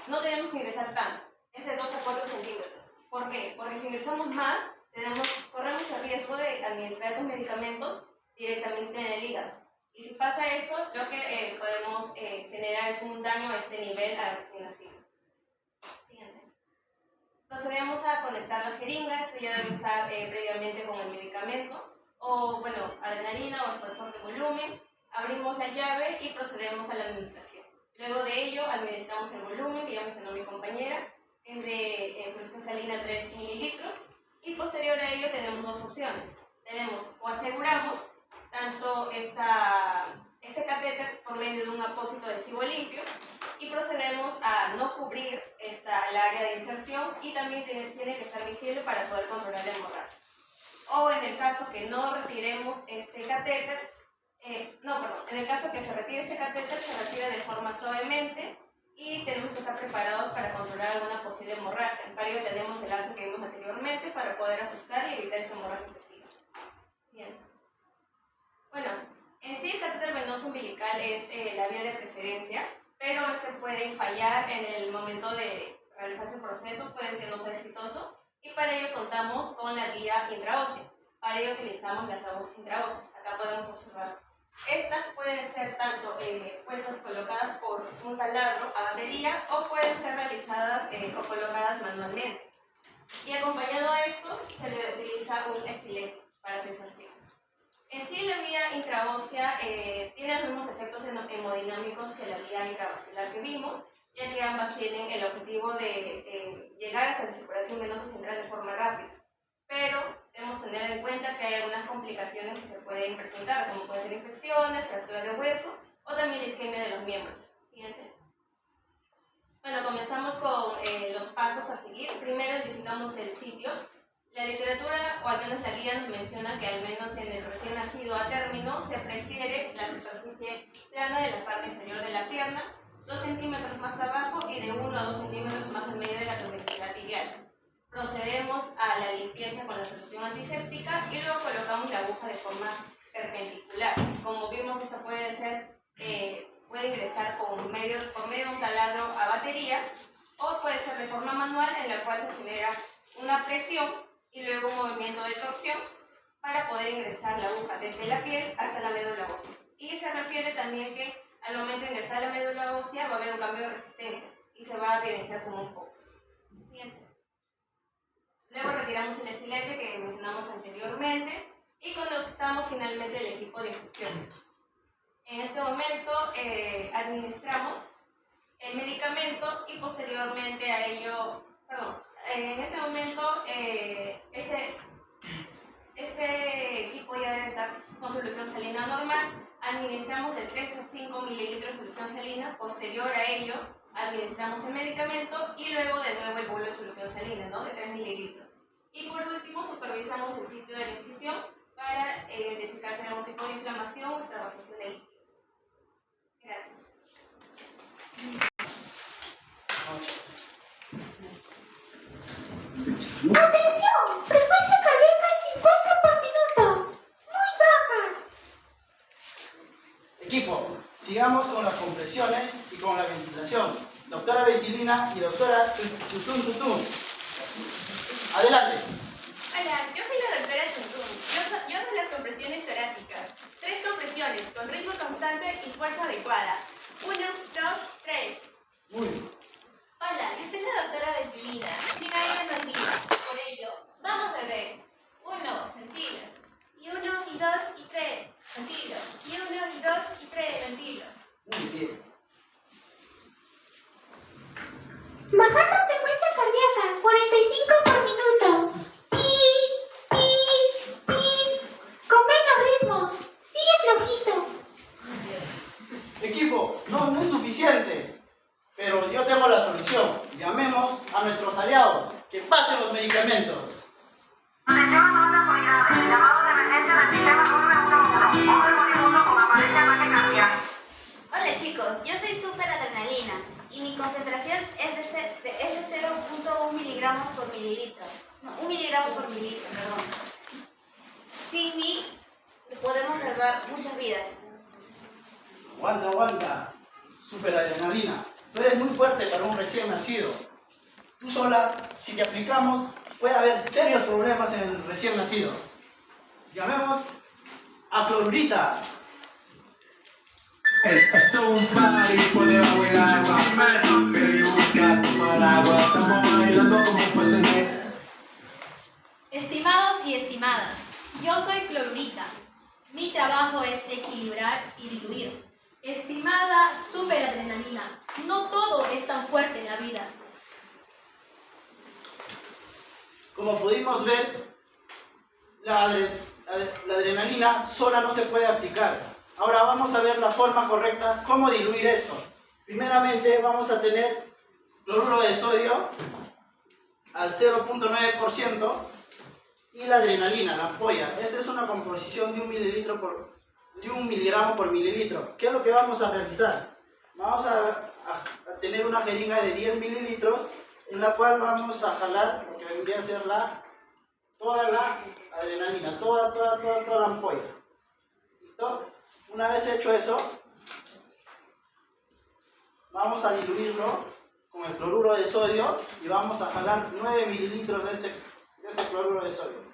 H: no tenemos que ingresar tanto, es de 2 a 4 centímetros. ¿Por qué? Porque si ingresamos más, corremos el riesgo de administrar estos medicamentos directamente en el hígado. Y si pasa eso, lo que podemos generar es un daño a este nivel al recién nacido. Siguiente. Procedemos a conectar la jeringa. Esto ya debe estar previamente con el medicamento, o bueno, adrenalina o expansor de volumen. Abrimos la llave y procedemos a la administración. Luego de ello, administramos el volumen, que ya mencionó mi compañera, es de solución salina 3 mililitros. Y posterior a ello tenemos 2 opciones. Tenemos o aseguramos tanto este catéter por medio de un apósito adhesivo limpio y procedemos a no cubrir el área de inserción y también tiene que estar visible para poder controlar la hemorragia. O en el caso que no retiremos este catéter, en el caso que se retire este catéter, se retira de forma suavemente y tenemos que estar preparados para controlar alguna posible hemorragia. Para ello tenemos el lazo que vimos anteriormente para poder ajustar y evitar esta hemorragia excesiva. Bien. Bueno, en sí el catéter venoso umbilical es la vía de preferencia, pero este puede fallar en el momento de realizarse el proceso, puede que no sea exitoso, y para ello contamos con la vía intraósea. Para ello utilizamos las agujas intraóseas. Acá podemos observar. Estas pueden ser tanto puestas colocadas por un taladro a batería o pueden ser realizadas o colocadas manualmente. Y acompañado a esto se le utiliza un estilete para su inserción. En sí la vía intraósea tiene los mismos efectos hemodinámicos que la vía intravascular que vimos,
O: ya que ambas tienen el objetivo de llegar hasta la circulación venosa central de forma rápida. Pero debemos tener en cuenta que hay algunas complicaciones que se pueden presentar, como pueden ser infecciones, fractura de hueso o también la isquemia de los miembros. Siguiente. Bueno, comenzamos con los pasos a seguir. Primero visitamos el sitio. La literatura, o al menos la guía, nos menciona que al menos en el recién nacido a término se prefiere la superficie plana de la parte inferior de la pierna, 2 centímetros más abajo y de 1 a 2 centímetros más en medio de la tuberosidad tibial. Procedemos a la limpieza con la solución antiséptica y luego colocamos la aguja de forma perpendicular. Como vimos, esta puede ingresar por medio de un taladro a batería o puede ser de forma manual, en la cual se genera una presión y luego un movimiento de torsión para poder ingresar la aguja desde la piel hasta la médula ósea. Y se refiere también que al momento de ingresar la médula ósea va a haber un cambio de resistencia y se va a evidenciar como un poco. Siguiente. Luego retiramos el estilete que mencionamos anteriormente y conectamos finalmente el equipo de infusión. En este momento administramos el medicamento y posteriormente a ello, en este momento este equipo ya debe estar con solución salina normal. Administramos de 3 a 5 mililitros de solución salina. Posterior a ello, administramos el medicamento y luego de nuevo el bolo de solución salina, ¿no? De 3 mililitros. Y por último, supervisamos el sitio de la incisión para identificar si hay algún tipo de inflamación o extravasación de líquidos. Gracias.
P: ¡Atención! Frecuencia cardíaca 50 por minuto. Muy baja.
Q: Equipo, sigamos con las compresiones y con la ventilación. Doctora Ventilina y doctora Tutun. Adelante.
O: Hola, yo soy la doctora Tutun. Yo hago las compresiones torácicas. 3 compresiones con ritmo constante y fuerza adecuada. 1, 2, 3.
Q: Muy bien.
D: Hola, yo soy la doctora Ventilina. Sin aire no ventila. Por ello, vamos a ver. 1, ventila.
O: Y 1, y 2, y 3.
D: Ventilo.
O: Y 1, y 2, y 3.
D: Ventilo.
Q: Muy bien.
P: Bajando frecuencia cardíaca 45 por minuto. Con menos ritmo. Sigue flojito.
Q: Equipo, no es suficiente. Pero yo tengo la solución. Llamemos a nuestros aliados. Que pasen los medicamentos.
P: Atención a todas las unidades. Llamado de emergencia del sistema 911. Hombre moribundo con aparente ataque cardíaco.
R: Hola chicos, yo soy Super Adrenalina y mi concentración es de 0.1 miligramos por mililitro. No, 1 miligramo por mililitro, perdón. Sin mí podemos salvar muchas vidas.
Q: Aguanta. Super Adrenalina. Tú eres muy fuerte para un recién nacido. Tú sola, si te aplicamos, puede haber serios problemas en el recién nacido. Llamemos a clorurita.
S: Esto es un party por debajo del agua, baby, busca tu paraguas, estamos bailando como fuese de...
T: Estimados y estimadas, yo soy Clorurita. Mi trabajo es equilibrar y diluir. Estimada Superadrenalina, no todo es tan fuerte en la vida.
Q: Como pudimos ver, la adrenalina sola no se puede aplicar. Ahora vamos a ver la forma correcta, cómo diluir esto. Primeramente vamos a tener cloruro de sodio al 0.9% y la adrenalina, la ampolla. Esta es una composición de 1 miligramo por mililitro. ¿Qué es lo que vamos a realizar? Vamos a tener una jeringa de 10 mililitros en la cual vamos a jalar lo que vendría a ser toda la adrenalina, toda la ampolla. ¿Listo? Una vez hecho eso, vamos a diluirlo con el cloruro de sodio y vamos a jalar 9 mililitros de este cloruro de sodio.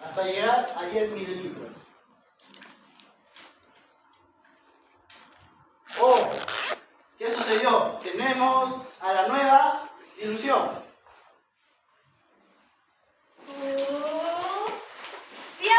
Q: Hasta llegar a 10 mililitros. Oh, ¿qué sucedió? Tenemos a la nueva dilución.
T: ¡Fusión!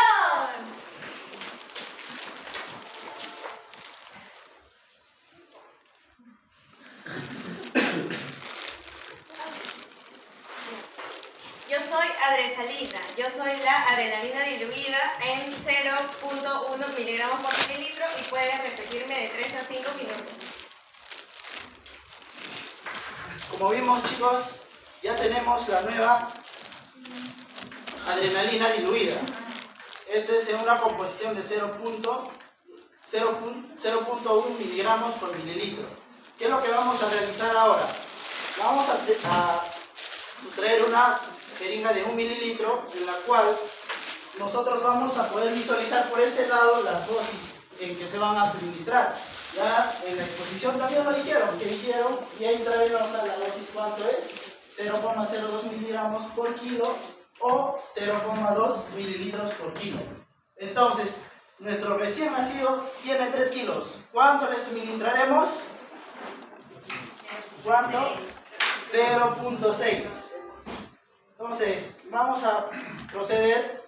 O: Yo soy adresalina. Yo soy la adrenalina diluida en 0.1 miligramos por mililitro y puedes repetirme de 3 a 5 minutos.
Q: Como vimos, chicos, ya tenemos la nueva adrenalina diluida. Esta es en una composición de 0.1 miligramos por mililitro. ¿Qué es lo que vamos a realizar ahora? Vamos a sustraer una jeringa de 1 mililitro, en la cual nosotros vamos a poder visualizar por este lado las dosis en que se van a suministrar. Ya en la exposición también lo dijeron, y ahí intravenosa la dosis ¿cuánto es? 0,02 miligramos por kilo o 0,2 mililitros por kilo. Entonces, nuestro recién nacido tiene 3 kilos. ¿Cuánto le suministraremos? ¿Cuánto? 0.6. Entonces, vamos a proceder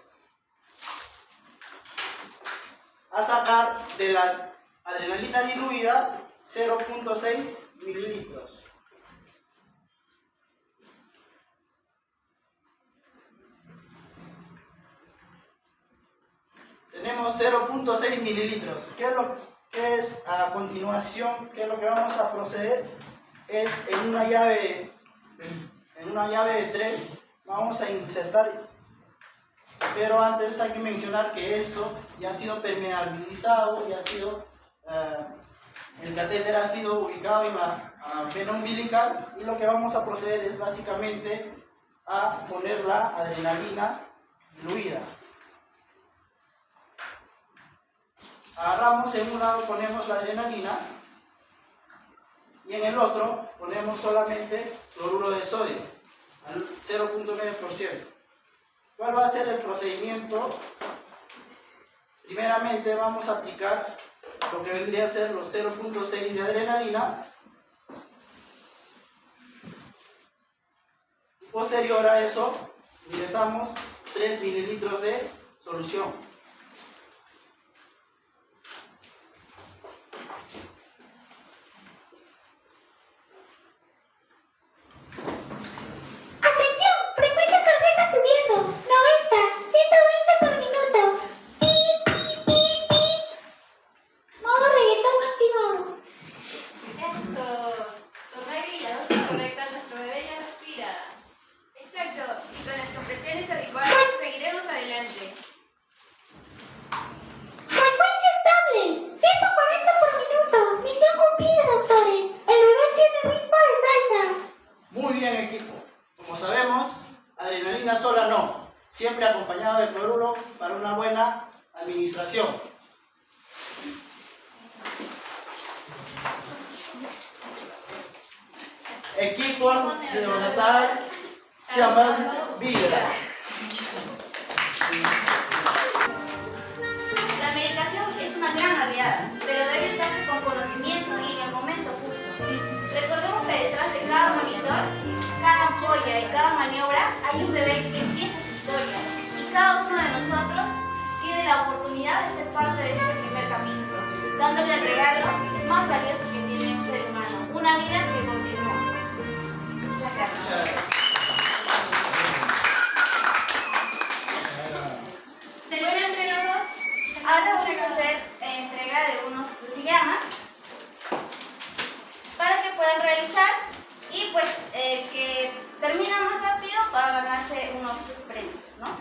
Q: a sacar de la adrenalina diluida 0.6 mililitros. Tenemos 0.6 mililitros. ¿Qué es lo que es a continuación? ¿Qué es lo que vamos a proceder? Es en una llave de 3. Vamos a insertar, pero antes hay que mencionar que esto ya ha sido permeabilizado, ya ha sido, el catéter ha sido ubicado en la vena umbilical, y lo que vamos a proceder es básicamente a poner la adrenalina diluida. Agarramos, en un lado ponemos la adrenalina y en el otro ponemos solamente cloruro de sodio al 0.9%. ¿Cuál va a ser el procedimiento? Primeramente vamos a aplicar lo que vendría a ser los 0.6 de adrenalina. Posterior a eso, ingresamos 3 mililitros de solución. Sola no, siempre acompañado de cloruro para una buena administración. Equipo neonatal Xiamen Vidra.
R: La medicación es una gran aliada, pero debe usarse con conocimiento y en el momento justo. Recordemos que detrás de cada monitor, cada ampolla y cada maniobra hay un bebé que empieza su historia, y cada uno de nosotros tiene la oportunidad de ser parte de este primer camino, dándole el regalo más valioso que tiene un ser humano, una vida que continúa. Muchas gracias. Ahora vamos a hacer entrega de unos crucigramas para que puedan realizar, y pues el que termina más rápido va a ganarse unos premios, ¿no?